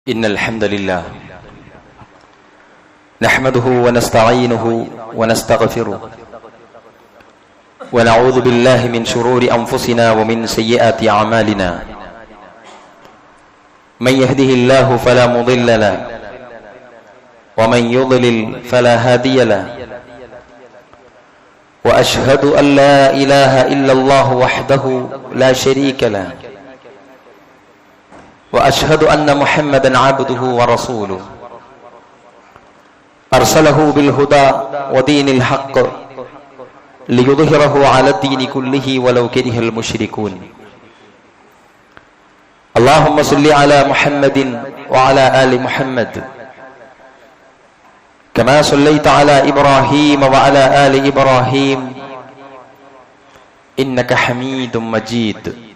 إن الحمد لله نحمده ونستعينه ونستغفره ونعوذ بالله من شرور أنفسنا ومن سيئات أعمالنا من يهده الله فلا مضل له ومن يضلل فلا هادي له وأشهد أن لا إله إلا الله وحده لا شريك له وأشهد أن محمدا عبده ورسوله أرسله بالهدى ودين الحق ليظهره على الدين كله ولو كره المشركون اللهم صل على محمد وعلى آل محمد كما صليت على إبراهيم وعلى آل إبراهيم إنك حميد مجيد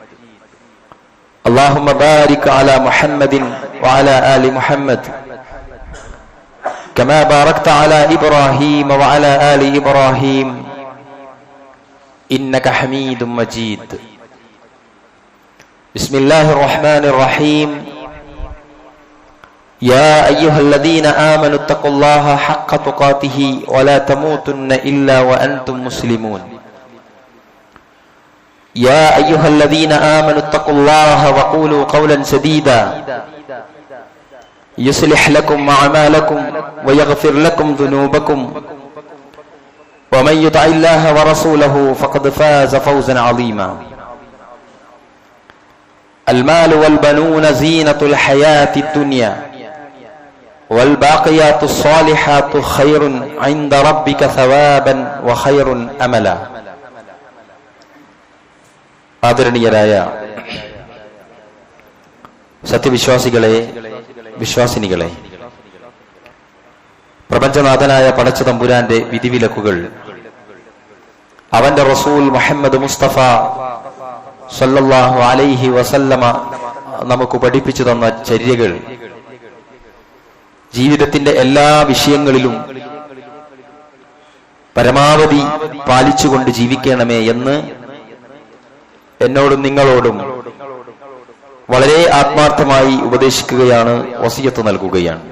اللهم بارك على محمد وعلى آل محمد كما باركت على إبراهيم وعلى آل إبراهيم إنك حميد مجيد بسم الله الرحمن الرحيم يا أيها الذين آمنوا اتقوا الله حق تقاته ولا تموتن إلا وأنتم مسلمون يا أيها الذين آمنوا اتقوا الله وقولوا قولا سديدا يصلح لكم أعمالكم ويغفر لكم ذنوبكم ومن يطع الله ورسوله فقد فاز فوزا عظيما المال والبنون زينة الحياة الدنيا والباقيات الصالحات خير عند ربك ثوابا وخير أملا ആദരണീയരായ സത്യവിശ്വാസികളെ, വിശ്വാസിനികളെ, പ്രപഞ്ചനാഥനായ പടച്ച തമ്പുരാന്റെ വിധിവിലക്കുകൾ, അവന്റെ റസൂൽ മുഹമ്മദ് മുസ്തഫ സല്ലല്ലാഹു അലൈഹി വസല്ലമ നമുക്ക് പഠിപ്പിച്ചു തന്ന ചര്യകൾ ജീവിതത്തിന്റെ എല്ലാ വിഷയങ്ങളിലും പരമാവധി പാലിച്ചുകൊണ്ട് ജീവിക്കണമേ എന്ന് എന്നോടും നിങ്ങളോടും വളരെ ആത്മാർത്ഥമായി ഉപദേശിക്കുകയാണ്, വസിയത്ത് നൽകുകയാണ്.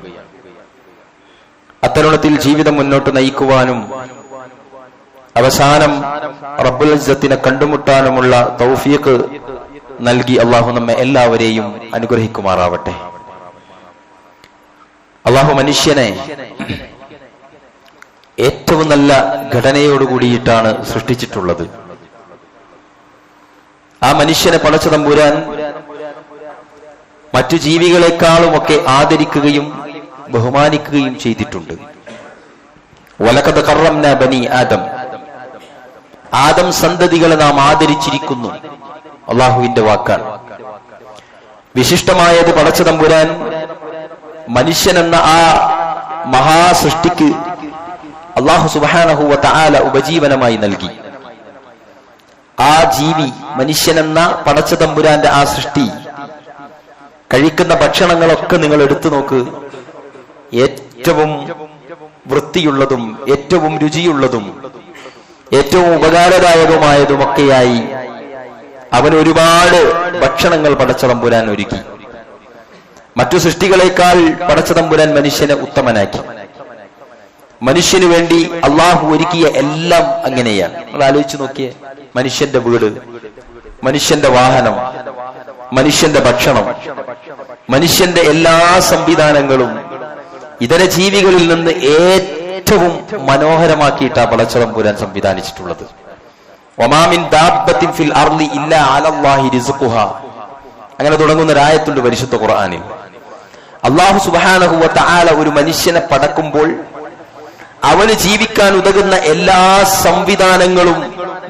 അത്തരുണത്തിൽ ജീവിതം മുന്നോട്ട് നയിക്കുവാനും അവസാനം റബ്ബുൽ ഇസ്സത്തിനെ കണ്ടുമുട്ടാനുമുള്ള തൗഫീഖ് നൽകി അള്ളാഹു നമ്മെ എല്ലാവരെയും അനുഗ്രഹിക്കുമാറാവട്ടെ. അള്ളാഹു മനുഷ്യനെ ഏറ്റവും നല്ല ഘടനയോടുകൂടിയിട്ടാണ് സൃഷ്ടിച്ചിട്ടുള്ളത്. ആ മനുഷ്യനെ പടച്ച തമ്പുരാൻ മറ്റു ജീവികളെക്കാളുമൊക്കെ ആദരിക്കുകയും ബഹുമാനിക്കുകയും ചെയ്തിട്ടുണ്ട്. വലഖദ് കറംനാ ബനി ആദം, ആദം സന്തതികളെ നാം ആദരിച്ചിരിക്കുന്നു, അള്ളാഹുവിന്റെ വാക്കാണ്. വിശിഷ്ടമായത് പടച്ച തമ്പുരാൻ മനുഷ്യനെന്ന ആ മഹാസൃഷ്ടിക്ക് അള്ളാഹു സുബ്ഹാനഹു വ തആല ഉപജീവനമായി നൽകി. ആ ജീവി, മനുഷ്യനെന്ന പടച്ച തമ്പുരാന്റെ ആ സൃഷ്ടി കഴിക്കുന്ന ഭക്ഷണങ്ങളൊക്കെ നിങ്ങൾ എടുത്തു നോക്ക്. ഏറ്റവും വൃത്തിയുള്ളതും ഏറ്റവും രുചിയുള്ളതും ഏറ്റവും ഉപകാരദായകമായതുമൊക്കെയായി അവൻ ഒരുപാട് ഭക്ഷണങ്ങൾ പടച്ച തമ്പുരാൻ ഒരുക്കി. മറ്റു സൃഷ്ടികളെക്കാൾ പടച്ച തമ്പുരാൻ മനുഷ്യനെ ഉത്തമനാക്കി. മനുഷ്യന് വേണ്ടി അള്ളാഹു ഒരുക്കിയ എല്ലാം അങ്ങനെയാണ്. നിങ്ങൾ ആലോചിച്ച് നോക്കിയേ, മനുഷ്യന്റെ വീട്, മനുഷ്യന്റെ വാഹനം, മനുഷ്യന്റെ ഭക്ഷണം, മനുഷ്യന്റെ എല്ലാ സംവിധാനങ്ങളും ഇതര ജീവികളിൽ നിന്ന് ഏറ്റവും മനോഹരമാക്കിയിട്ടാണ് പടച്ച തമ്പുരാൻ സംവിധാനിച്ചിട്ടുള്ളത്. വമാ മിൻ ദാബത്തിൻ ഫിൽ അർളി ഇല്ലാ അലല്ലാഹി റിസ്ഖുഹാ, അങ്ങനെ തുടങ്ങുന്ന ഒരു ആയത്തുണ്ട് പരിശുദ്ധ ഖുർആനിൽ. അല്ലാഹു സുബ്ഹാനഹു വ തആല ഒരു മനുഷ്യനെ പടക്കുമ്പോൾ അവന് ജീവിക്കാൻ ഉതകുന്ന എല്ലാ സംവിധാനങ്ങളും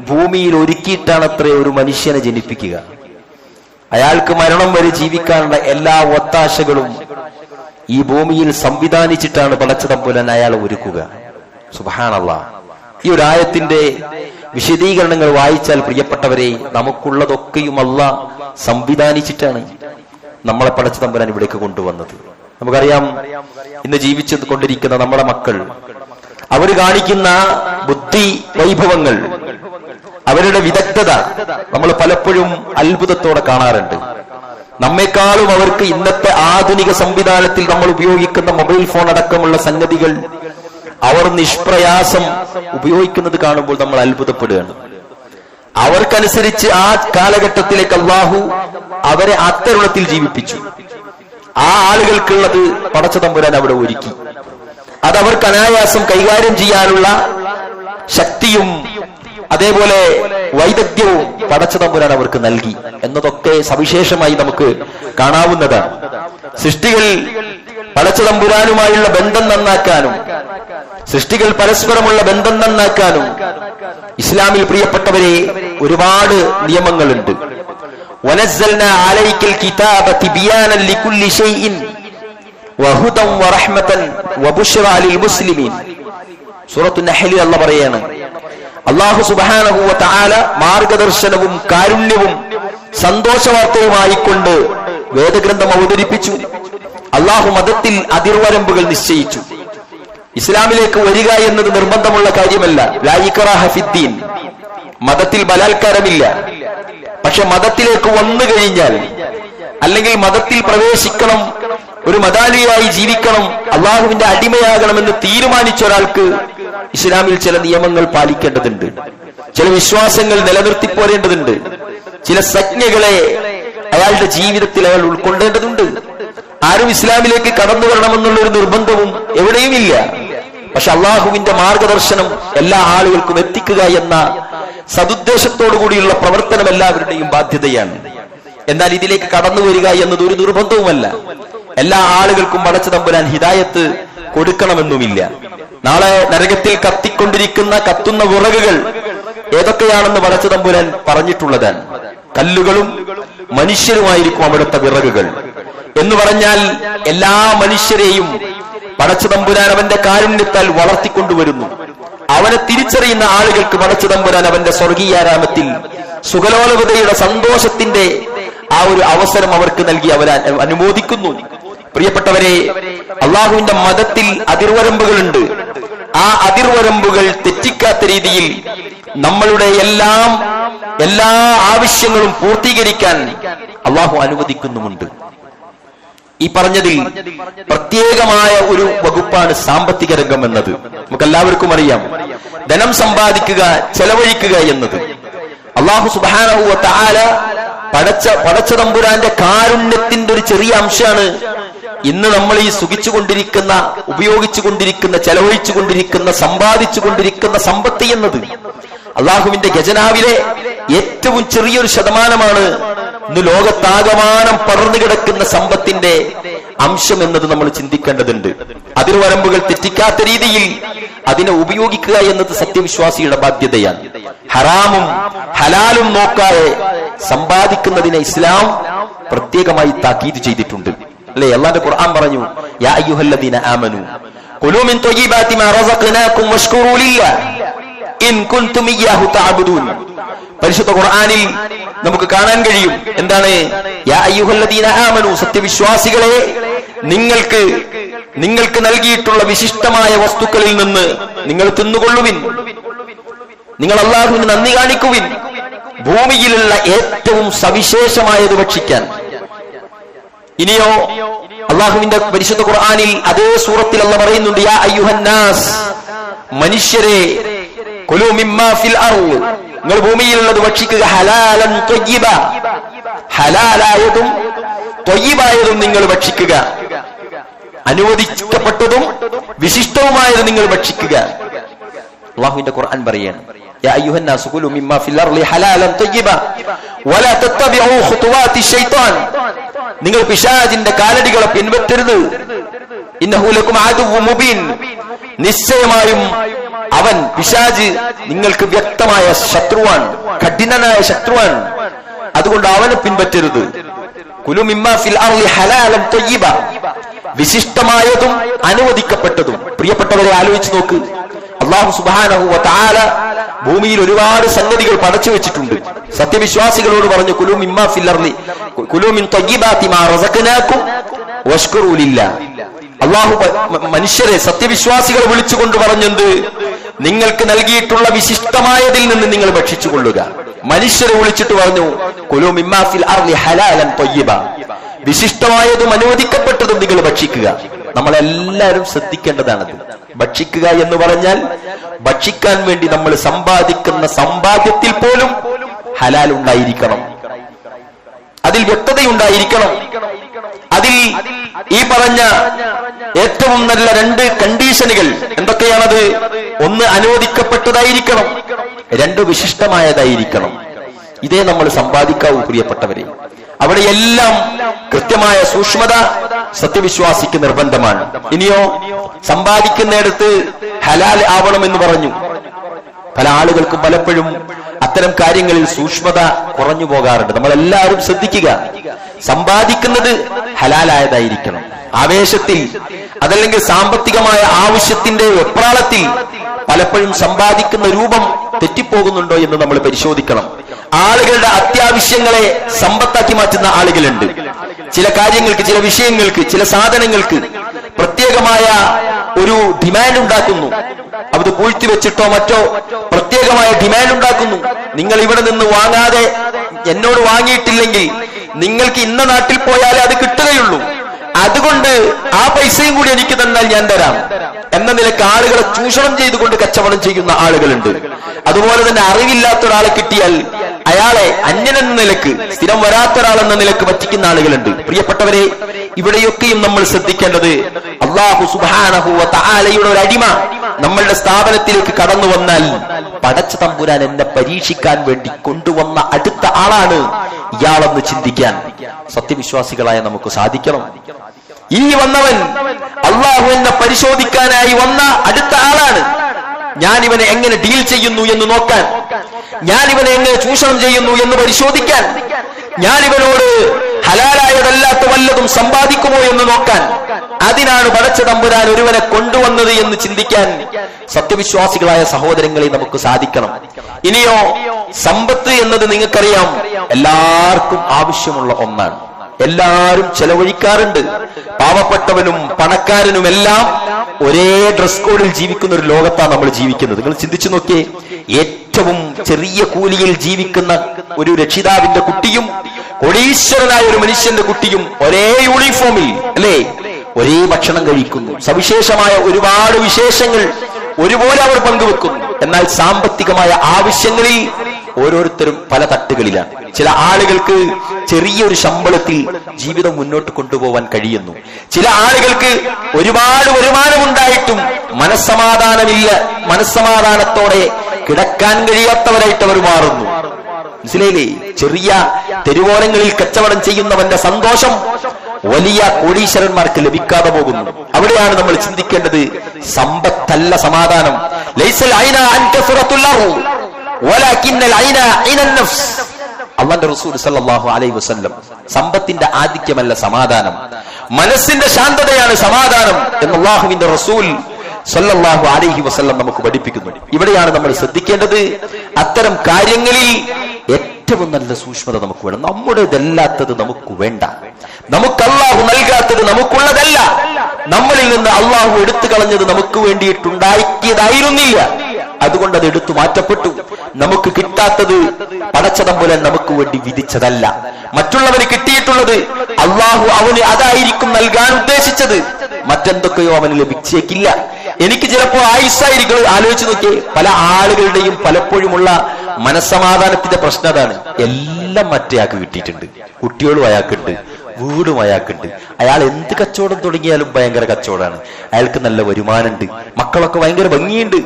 ഭൂമിയിൽ ഒരുക്കിയിട്ടാണ് അത്രേ ഒരു മനുഷ്യനെ ജനിപ്പിക്കുക. അയാൾക്ക് മരണം വരെ ജീവിക്കാനുള്ള എല്ലാ ഒത്താശകളും ഈ ഭൂമിയിൽ സംവിധാനിച്ചിട്ടാണ് പടച്ച തമ്പുരാൻ അയാളെ ഒരുക്കുക. സുബ്ഹാനല്ലാഹ്. ഈ ഒരു ആയത്തിന്റെ വിശദീകരണങ്ങൾ വായിച്ചാൽ പ്രിയപ്പെട്ടവരെ, നമുക്കുള്ളതൊക്കെയും അല്ലാഹ് സംവിധാനിച്ചിട്ടാണ് നമ്മളെ പടച്ച തമ്പുരാൻ ഇവിടേക്ക് കൊണ്ടുവന്നത്. നമുക്കറിയാം, ഇന്ന് ജീവിച്ചു കൊണ്ടിരിക്കുന്ന നമ്മുടെ മക്കൾ, അവര് കാണിക്കുന്ന ബുദ്ധി വൈഭവങ്ങൾ, അവരുടെ വിദഗ്ധത നമ്മൾ പലപ്പോഴും അത്ഭുതത്തോടെ കാണാറുണ്ട്. നമ്മെക്കാളും അവർക്ക് ഇന്നത്തെ ആധുനിക സംവിധാനത്തിൽ നമ്മൾ ഉപയോഗിക്കുന്ന മൊബൈൽ ഫോൺ അടക്കമുള്ള സംഗതികൾ അവർ നിഷ്പ്രയാസം ഉപയോഗിക്കുന്നത് കാണുമ്പോൾ നമ്മൾ അത്ഭുതപ്പെടുകയാണ്. അവർക്കനുസരിച്ച് ആ കാലഘട്ടത്തിലേക്ക് അല്ലാഹു അവരെ അത്തരുണത്തിൽ ജീവിപ്പിച്ചു. ആ ആളുകൾക്കുള്ളത് പടച്ച തമ്പുരാൻ അവിടെ ഒരുക്കി. അത് അവർക്ക് അനായാസം കൈകാര്യം ചെയ്യാനുള്ള ശക്തിയും അതേപോലെ വൈദഗ്ധ്യവും പടച്ച തമ്പുരാൻ അവർക്ക് നൽകി എന്നതൊക്കെ സവിശേഷമായി നമുക്ക് കാണാവുന്നതാണ്. സൃഷ്ടികൾ പടച്ച തമ്പുരാനുമായുള്ള ബന്ധം നന്നാക്കാനും സൃഷ്ടികൾ പരസ്പരമുള്ള ബന്ധം നന്നാക്കാനും ഇസ്ലാമിൽ പ്രിയപ്പെട്ടവരെ ഒരുപാട് നിയമങ്ങളുണ്ട്. വനസ്സൽനാ അലൈക്കൽ കിതാബ തിബിയാനൻ ലികുല്ലി ശൈഇൻ വഹുദൻ വറഹ്മതൻ വബുശ്റാ ലിൽ മുസ്ലിമീൻ. സൂറത്തുൻ നഹ്ലിൽ അല്ലാഹു പറയാണ്, അല്ലാഹു സുബ്ഹാനഹു വ തആല മാർഗദർശനവും കാരുണ്യവും സന്തോഷവാർത്തയുമായിക്കൊണ്ട് വേദഗ്രന്ഥം അവതരിപ്പിച്ചു. അല്ലാഹു മതത്തിൽ അതിർവരമ്പുകൾ നിശ്ചയിച്ചു. ഇസ്ലാമിലേക്ക് വരിക എന്നത് നിർബന്ധമുള്ള കാര്യമല്ല. ലാ ഇക്റാഹ ഫിദ്ദീൻ, മതത്തിൽ ബലാത്കാരമില്ല. പക്ഷെ മതത്തിലേക്ക് വന്നു കഴിഞ്ഞാൽ അല്ലെങ്കിൽ മതത്തിൽ പ്രവേശിക്കണം, ഒരു മതാലിയായി ജീവിക്കണം, അള്ളാഹുവിന്റെ അടിമയാകണമെന്ന് തീരുമാനിച്ച ഒരാൾക്ക് ഇസ്ലാമിൽ ചില നിയമങ്ങൾ പാലിക്കേണ്ടതുണ്ട്, ചില വിശ്വാസങ്ങൾ നിലനിർത്തിപ്പോരേണ്ടതുണ്ട്, ചില സംജ്ഞകളെ അയാളുടെ ജീവിതത്തിൽ അയാൾ ഉൾക്കൊള്ളേണ്ടതുണ്ട്. ആരും ഇസ്ലാമിലേക്ക് കടന്നു വരണമെന്നുള്ള ഒരു നിർബന്ധവും എവിടെയുമില്ല. പക്ഷെ അള്ളാഹുവിന്റെ മാർഗദർശനം എല്ലാ ആളുകൾക്കും എത്തിക്കുക എന്ന സതുദ്ദേശത്തോടു കൂടിയുള്ള പ്രവർത്തനം എല്ലാവരുടെയും ബാധ്യതയാണ്. എന്നാൽ ഇതിലേക്ക് കടന്നു വരിക എന്നത് ഒരു നിർബന്ധവുമല്ല. എല്ലാ ആളുകൾക്കും പടച്ച തമ്പുരാൻ ഹിദായത്ത് കൊടുക്കണമെന്നുമില്ല. നാളെ നരകത്തിൽ കത്തുന്ന വിറകുകൾ ഏതൊക്കെയാണെന്ന് പടച്ച തമ്പുരാൻ പറഞ്ഞിട്ടുള്ളതാണ്. കല്ലുകളും മനുഷ്യരുമായിരിക്കും അവിടുത്തെ വിറകുകൾ എന്ന് പറഞ്ഞാൽ എല്ലാ മനുഷ്യരെയും പടച്ച തമ്പുരാൻ അവന്റെ കാരുണ്യത്താൽ വളർത്തിക്കൊണ്ടുവരുന്നു. അവനെ തിരിച്ചറിയുന്ന ആളുകൾക്ക് പടച്ച തമ്പുരാൻ അവന്റെ സ്വർഗീയാരാമത്തിൽ സുഖലോലവതയുടെ സന്തോഷത്തിന്റെ ആ ഒരു അവസരം അവർക്ക് നൽകി അവരെ അനുമോദിക്കുന്നു. പ്രിയപ്പെട്ടവരെ, അള്ളാഹുവിന്റെ മതത്തിൽ അതിർവരമ്പുകളുണ്ട്. ആ അതിർവരമ്പുകൾ തെറ്റിക്കാത്ത രീതിയിൽ നമ്മളുടെ എല്ലാ ആവശ്യങ്ങളും പൂർത്തീകരിക്കാൻ അള്ളാഹു അനുവദിക്കുന്നുമുണ്ട്. ഈ പറഞ്ഞതിൽ പ്രത്യേകമായ ഒരു വകുപ്പാണ് സാമ്പത്തിക രംഗം എന്നത്. നമുക്കെല്ലാവർക്കും അറിയാം, ധനം സമ്പാദിക്കുക, ചെലവഴിക്കുക എന്നത് അല്ലാഹു സുബ്ഹാനഹു വ തആല പടച്ച തമ്പുരാന്റെ കാരുണ്യത്തിന്റെ ഒരു ചെറിയ അംശമാണ് ഇന്ന് നമ്മൾ ഈ സുഖിച്ചുകൊണ്ടിരിക്കുന്ന, ഉപയോഗിച്ചുകൊണ്ടിരിക്കുന്ന, ചെലവഴിച്ചുകൊണ്ടിരിക്കുന്ന, സമ്പാദിച്ചുകൊണ്ടിരിക്കുന്ന സമ്പത്ത് എന്നത്. അള്ളാഹുവിന്റെ ഖജനാവിലെ ഏറ്റവും ചെറിയൊരു ശതമാനമാണ് ഇന്ന് ലോകത്താകമാനം പടർന്നു കിടക്കുന്ന സമ്പത്തിന്റെ അംശം എന്നത് നമ്മൾ ചിന്തിക്കേണ്ടതുണ്ട്. അതിർവരമ്പുകൾ തെറ്റിക്കാത്ത രീതിയിൽ അതിനെ ഉപയോഗിക്കുക എന്നത് സത്യവിശ്വാസിയുടെ ബാധ്യതയാണ്. ഹറാമും ഹലാലും നോക്കാതെ സമ്പാദിക്കുന്നതിനെ ഇസ്ലാം പ്രത്യേകമായി താക്കീത് ചെയ്തിട്ടുണ്ട്. അല്ലെ, അല്ലാഹുവിന്റെ ഖുർആൻ പറഞ്ഞു, യാ അയ്യുഹല്ലദീന ആമനൂ ഖുലൂ മിൻ ത്വയ്യിബാതി മാ റസഖ്നാകും വഷ്കുറൂ ലില്ലാഹ് ഇൻ കുൻതും ഇയ്യാഹു തഅബുദൂൻ. പരിശുദ്ധ ഖുർആനിൽ നമുക്ക് കാണാൻ കഴിയും, എന്താണ്? യാ അയ്യുഹല്ലദീന ആമനൂ, സത്യവിശ്വാസികളെ, നിങ്ങൾക്ക് നൽകിയിട്ടുള്ള വിശിഷ്ടമായ വസ്തുക്കളിൽ നിന്ന് നിങ്ങൾ തിന്നുകൊള്ളുവിൻ, നിങ്ങൾ അല്ലാഹുവിന് നന്ദി കാണിക്കുവിൻ, ഭൂമിയിലുള്ള ഏറ്റവും സവിശേഷമായത് ഭക്ഷിക്കാൻ. ഇനിയോ അള്ളാഹുവിന്റെ പരിശുദ്ധ ഖുർആനിൽ അതേ സൂറത്തിൽ അല്ലാഹു പറയുന്നുണ്ട്, യാ അയ്യുഹന്നാസ്, മനുഷ്യരെ, കുലൂ മിമ്മാ ഫിൽ അർള്, നിങ്ങൾ ഭൂമിയിലുള്ളത് ഭക്ഷിക്കുക, ഹലാലൻ ത്വയ്യിബ, ഹലാലായതും ത്വയ്യിബായതും നിങ്ങൾ ഭക്ഷിക്കുക, അനുവദിക്കപ്പെട്ടതും വിശിഷ്ടവുമായത് നിങ്ങൾ ഭക്ഷിക്കുക. അല്ലാഹുവിന്റെ ഖുർആൻ പറയാണ്, യാ അയ്യുഹന്നാസ് കുലൂ മിമ്മാ ഫിൽ അർളി ഹലാലൻ ത്വയ്യിബ വലാ തത്തബിഉ ഖുതുവാതി ശൈത്താൻ, നിങ്ങൾ പിശാചിന്റെ കാലടികളെ പിൻപറ്റരുത്. ഇന്നഹു ലക്കും അദുവ്വുൻ മുബീൻ, നിശ്ചയമായും അവൻ പിശാച് നിങ്ങൾക്ക് വ്യക്തമായ ശത്രുവാണ്, കഠിനനായ ശത്രുവാണ്. അതുകൊണ്ട് അവനെ പിൻപറ്റരുത്. കുലു മിമ്മാ ഫിൽ അർളി ഹലാലൻ ത്വയ്യിബ, വിശിഷ്ടമായതും അനുവദിക്കപ്പെട്ടതും. പ്രിയപ്പെട്ടവരെ, ആലോചിച്ച് നോക്ക്, അല്ലാഹു സുബ്ഹാനഹു വ തആല ഭൂമിയിൽ ഒരുപാട് സംഗതികൾ പടച്ചു വെച്ചിട്ടുണ്ട്. സത്യവിശ്വാസികളോട് പറഞ്ഞു, കുലൂ മിമ്മാ ഫിൽ അർളി കുലൂ മിൻ ത്വയ്യിബാതി മാ റസഖ്നാകും വഷ്കുറൂ ലില്ലാഹ്. അല്ലാഹു മനുഷ്യരെ, സത്യവിശ്വാസികളെ വിളിച്ചുകൊണ്ട് പറഞ്ഞത്, നിങ്ങൾക്ക് നൽകിയിട്ടുള്ള വിശിഷ്ടമായതിൽ നിന്ന് നിങ്ങൾ ഭക്ഷിച്ചുകൊള്ളുക. മനുഷ്യരെ വിളിച്ചിട്ട് പറഞ്ഞു, കുലൂ മിമ്മാ ഫിൽ അർളി ഹലാലൻ ത്വയ്യിബ, വിശിഷ്ടമായതും അനുവദിക്കപ്പെട്ടതും നിങ്ങൾ ഭക്ഷിക്കുക. നമ്മളെല്ലാവരും ശ്രദ്ധിക്കേണ്ടതാണത്. ഭക്ഷിക്കുക എന്ന് പറഞ്ഞാൽ ഭക്ഷിക്കാൻ വേണ്ടി നമ്മൾ സമ്പാദിക്കുന്ന സമ്പാദ്യത്തിൽ പോലും ഹലാൽ ഉണ്ടായിരിക്കണം, അതിൽ വ്യക്തതയുണ്ടായിരിക്കണം. അതിൽ ഈ പറഞ്ഞ ഏറ്റവും നല്ല 2 കണ്ടീഷനുകൾ എന്തൊക്കെയാണത്? 1 അനുവദിക്കപ്പെട്ടതായിരിക്കണം, 2 വിശിഷ്ടമായതായിരിക്കണം. ഇതേ നമ്മൾ സമ്പാദിക്കാവൂ പ്രിയപ്പെട്ടവരെ. അവിടെയെല്ലാം കൃത്യമായ സൂക്ഷ്മത സത്യവിശ്വാസിക്ക് നിർബന്ധമാണ്. ഇനിയോ സമ്പാദിക്കുന്നിടത്ത് ഹലാൽ ആവണമെന്ന് പറഞ്ഞു. പല ആളുകൾക്കും പലപ്പോഴും അത്തരം കാര്യങ്ങളിൽ സൂക്ഷ്മത കുറഞ്ഞു പോകാറുണ്ട്. നമ്മളെല്ലാവരും ശ്രദ്ധിക്കുക, സമ്പാദിക്കുന്നത് ഹലാലായതായിരിക്കണം. ആവേശത്തിൽ അതല്ലെങ്കിൽ സാമ്പത്തികമായ ആവശ്യത്തിന്റെ വെപ്രാളത്തിൽ പലപ്പോഴും സമ്പാദിക്കുന്ന രൂപം തെറ്റിപ്പോകുന്നുണ്ടോ എന്ന് നമ്മൾ പരിശോധിക്കണം. ആളുകളുടെ അത്യാവശ്യങ്ങളെ സമ്പത്താക്കി മാറ്റുന്ന ആളുകളുണ്ട്. ചില കാര്യങ്ങൾക്ക്, ചില വിഷയങ്ങൾക്ക്, ചില സാധനങ്ങൾക്ക് പ്രത്യേകമായ ഒരു ഡിമാൻഡ് ഉണ്ടാക്കുന്നു. അത് പൂഴ്ത്തി വെച്ചിട്ടോ മറ്റോ പ്രത്യേകമായ ഡിമാൻഡ് ഉണ്ടാക്കുന്നു. നിങ്ങൾ ഇവിടെ നിന്ന് വാങ്ങാതെ എന്നോട് വാങ്ങിയിട്ടില്ലെങ്കിൽ നിങ്ങൾക്ക് ഇന്ന നാട്ടിൽ പോയാലേ അത് കിട്ടുകയുള്ളൂ, അതുകൊണ്ട് ആ പൈസയും കൂടി എനിക്ക് തന്നാൽ ഞാൻ തരാം എന്ന നിലക്ക് ആളുകളെ ചൂഷണം ചെയ്തുകൊണ്ട് കച്ചവടം ചെയ്യുന്ന ആളുകളുണ്ട്. അതുപോലെ തന്നെ അറിവില്ലാത്ത ഒരാളെ കിട്ടിയാൽ അയാളെ അന്യനെന്ന നിലക്ക്, സ്ഥിരം വരാത്ത ഒരാളെന്ന നിലക്ക് പറ്റിക്കുന്ന ആളുകളുണ്ട്. പ്രിയപ്പെട്ടവരെ, ഇവിടെയൊക്കെയും നമ്മൾ ശ്രദ്ധിക്കേണ്ടത്, അല്ലാഹു സുബ്ഹാനഹു വ തആലയുടെ ഒരു അടിമ നമ്മളുടെ സ്ഥാപനത്തിലേക്ക് കടന്നു വന്നാൽ പടച്ച തമ്പുരാൻ എന്നെ പരീക്ഷിക്കാൻ വേണ്ടി കൊണ്ടുവന്ന അടുത്ത ആളാണ് ഇയാളെന്ന് ചിന്തിക്കാൻ സത്യവിശ്വാസികളായ നമുക്ക് സാധിക്കണം. ഈ വന്നവൻ അല്ലാഹു എന്നെ പരിശോധിക്കാനായി വന്ന അടുത്ത ആളാണ്. ഞാൻ ഇവനെ എങ്ങനെ ഡീൽ ചെയ്യുന്നു എന്ന് നോക്കാൻ, ഞാൻ ഇവനെ എങ്ങനെ ചൂഷണം ചെയ്യുന്നു എന്ന് പരിശോധിക്കാൻ, ഞാൻ ഇവനോട് ഹലാലായതല്ലാത്ത വല്ലതും സമ്പാദിക്കുമോ എന്ന് നോക്കാൻ, അതിനാണ് പടച്ച തമ്പുരാൻ ഒരുവനെ കൊണ്ടുവന്നത് എന്ന് ചിന്തിക്കാൻ സത്യവിശ്വാസികളായ സഹോദരങ്ങളെ നമുക്ക് സാധിക്കണം. ഇനിയോ സമ്പത്ത് എന്നത് നിങ്ങൾക്കറിയാം എല്ലാവർക്കും ആവശ്യമുള്ള ഒന്നാണ്. എല്ലാവരും ചെലവഴിക്കാറുണ്ട്. പാവപ്പെട്ടവനും പണക്കാരനുമെല്ലാം ഒരേ ഡ്രസ് കോഡിൽ ജീവിക്കുന്ന ഒരു ലോകത്താണ് നമ്മൾ ജീവിക്കുന്നത്. നിങ്ങൾ ചിന്തിച്ചു നോക്കിയേ, ഏറ്റവും ചെറിയ കൂലിയിൽ ജീവിക്കുന്ന ഒരു രക്ഷിതാവിന്റെ കുട്ടിയും കോടീശ്വരനായ ഒരു മനുഷ്യന്റെ കുട്ടിയും ഒരേ യൂണിഫോമിൽ അല്ലേ, ഒരേ ഭക്ഷണം കഴിക്കുന്നു. സവിശേഷമായ ഒരുപാട് വിശേഷങ്ങൾ ഒരുപോലെ അവർ പങ്കുവെക്കുന്നു. എന്നാൽ സാമ്പത്തികമായ ആവശ്യങ്ങളിൽ ഓരോരുത്തരും പല തട്ടുകളിലാണ്. ചില ആളുകൾക്ക് ചെറിയൊരു ശമ്പളത്തിൽ ജീവിതം മുന്നോട്ട് കൊണ്ടുപോകാൻ കഴിയുന്നു. ചില ആളുകൾക്ക് ഒരുപാട് വരുമാനമുണ്ടായിട്ടും മനസ്സമാധാനമില്ല, മനസ്സമാധാനത്തോടെ കിടക്കാൻ കഴിയാത്തവരായിട്ട് അവർ മാറുന്നു. മനസ്സിലായില്ലേ? ചെറിയ തെരുവോരങ്ങളിൽ കച്ചവടം ചെയ്യുന്നവന്റെ സന്തോഷം വലിയ കോടീശ്വരന്മാർക്ക് ലഭിക്കാതെ പോകുന്നു. അവിടെയാണ് നമ്മൾ ചിന്തിക്കേണ്ടത്, സമ്പത്തല്ല സമാധാനം. ലൈസൽ ഐന അൻ കസറത്തുല്ലാഹു വലകിന്നൽ ഐന ഐനൻ നഫ്സ്. അല്ലാഹുവിന്റെ റസൂൽ സല്ലല്ലാഹു അലൈഹി വസല്ലം സമ്പത്തിന്റെ ആധിക്യമല്ല സമാധാനം, മനസ്സിന്റെ ശാന്തതയാണ് സമാധാനം എന്ന് അല്ലാഹുവിന്റെ റസൂൽ സല്ലല്ലാഹു അലൈഹി വസല്ലം നമുക്ക് പഠിപ്പിക്കുന്നു. ഇവിടെയാണ് നമ്മൾ ശ്രദ്ധിക്കേണ്ടത്. അത്തരം കാര്യങ്ങളിൽ ഏറ്റവും നല്ല സൂക്ഷ്മത നമുക്ക് വേണം. നമ്മുടേതല്ലാത്തത് നമുക്ക് വേണ്ട, നമുക്ക് അല്ലാഹു നൽകാത്തത് നമുക്കുള്ളതല്ല, നമ്മളിൽ നിന്ന് അല്ലാഹു എടുത്തു കളഞ്ഞത് നമുക്ക് വേണ്ടിയിട്ടുണ്ടാക്കിയതായിരുന്നില്ല, അതുകൊണ്ട് അത് എടുത്തു മാറ്റപ്പെട്ടു. നമുക്ക് കിട്ടാത്തത് പടച്ചതമ്പുരാൻ നമുക്ക് വേണ്ടി വിധിച്ചതല്ല. മറ്റുള്ളവന് കിട്ടിയിട്ടുള്ളത് അല്ലാഹു അവന് അതായിരിക്കും നൽകാൻ ഉദ്ദേശിച്ചത്, മറ്റെന്തൊക്കെയോ അവന് ലഭിച്ചേക്കില്ല. എനിക്ക് ചിലപ്പോൾ ആയുസ്സായിരിക്കും. ആലോചിച്ച് നോക്കിയേ, പല ആളുകളുടെയും പലപ്പോഴുമുള്ള മനസ്സമാധാനത്തിന്റെ പ്രശ്നം അതാണ്. എല്ലാം മറ്റേയാൾക്ക് കിട്ടിയിട്ടുണ്ട്, കുട്ടികളും അയാൾക്കുണ്ട്, വീടും അയാൾക്കുണ്ട്, അയാൾ എന്ത് കച്ചവടം തുടങ്ങിയാലും ഭയങ്കര കച്ചവടമാണ്, അയാൾക്ക് നല്ല വരുമാനമുണ്ട്, മക്കളൊക്കെ ഭയങ്കര ഭംഗിയുണ്ട്,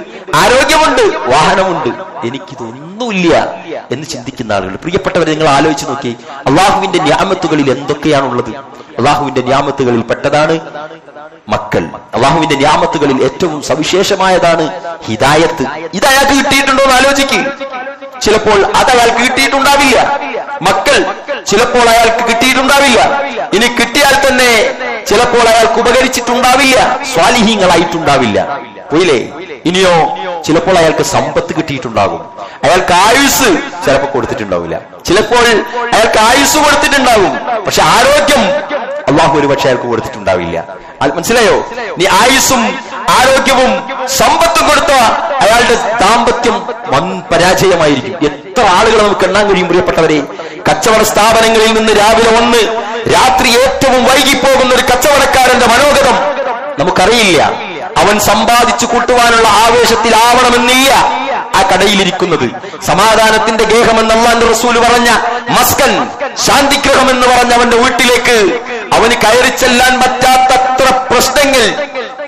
ആരോഗ്യമുണ്ട്, വാഹനമുണ്ട്, എനിക്കിതൊന്നുമില്ല എന്ന് ചിന്തിക്കുന്ന ആളുകൾ. പ്രിയപ്പെട്ടവരെ, നിങ്ങൾ ആലോചിച്ച് നോക്കി, അള്ളാഹുവിന്റെ നിയാമത്തുകളിൽ എന്തൊക്കെയാണുള്ളത്? അള്ളാഹുവിന്റെ നിയാമത്തുകളിൽ പെട്ടതാണ് മക്കൾ. അള്ളാഹുവിന്റെ നിയാമത്തുകളിൽ ഏറ്റവും സവിശേഷമായതാണ് ഹിദായത്ത്. ഇത് അയാൾക്ക് കിട്ടിയിട്ടുണ്ടോ എന്ന് ആലോചിക്ക്. ചിലപ്പോൾ അത് അയാൾക്ക് കിട്ടിയിട്ടുണ്ടാവില്ല. മക്കൾ ചിലപ്പോൾ അയാൾക്ക് കിട്ടിയിട്ടുണ്ടാവില്ല. ഇനി കിട്ടിയാൽ തന്നെ ചിലപ്പോൾ അയാൾക്ക് ഉപകരിച്ചിട്ടുണ്ടാവില്ല, സ്വാലിഹീങ്ങളായിട്ടുണ്ടാവില്ല. പോയില്ലേ? ഇനിയോ ചിലപ്പോൾ അയാൾക്ക് സമ്പത്ത് കിട്ടിയിട്ടുണ്ടാകും, അയാൾക്ക് ആയുസ് ചിലപ്പോൾ കൊടുത്തിട്ടുണ്ടാവില്ല, ചിലപ്പോൾ അയാൾക്ക് ആയുസ് കൊടുത്തിട്ടുണ്ടാവും, പക്ഷെ ആരോഗ്യം അള്ളാഹു ഒരു പക്ഷെ അയാൾക്ക് കൊടുത്തിട്ടുണ്ടാവില്ല. മനസ്സിലായോ? നീ ആയുസ്സും ആരോഗ്യവും സമ്പത്തും കൊടുത്ത അയാളുടെ ദാമ്പത്യം വൻ പരാജയമായിരിക്കും. എത്ര ആളുകൾ നമുക്ക് എണ്ണാൻ കഴിയും പ്രിയപ്പെട്ടവരെ. കച്ചവട സ്ഥാപനങ്ങളിൽ നിന്ന് രാവിലെ വന്ന് രാത്രി ഏറ്റവും വൈകിപ്പോകുന്ന ഒരു കച്ചവടക്കാരന്റെ മനോഗതം നമുക്കറിയില്ല. അവൻ സമ്പാദിച്ചു കൂട്ടുവാനുള്ള ആവേശത്തിലാവണമെന്നില്ല ആ കടയിലിരിക്കുന്നത്. സമാധാനത്തിന്റെ ഗേഹമെന്ന് അല്ലാഹുവിന്റെ റസൂൽ പറഞ്ഞ മസ്കൻ, ശാന്തിഗ്രഹം എന്ന് പറഞ്ഞ അവന്റെ വീട്ടിലേക്ക് അവന് കയറി ചെല്ലാൻ പറ്റാത്തത്ര പ്രശ്നങ്ങൾ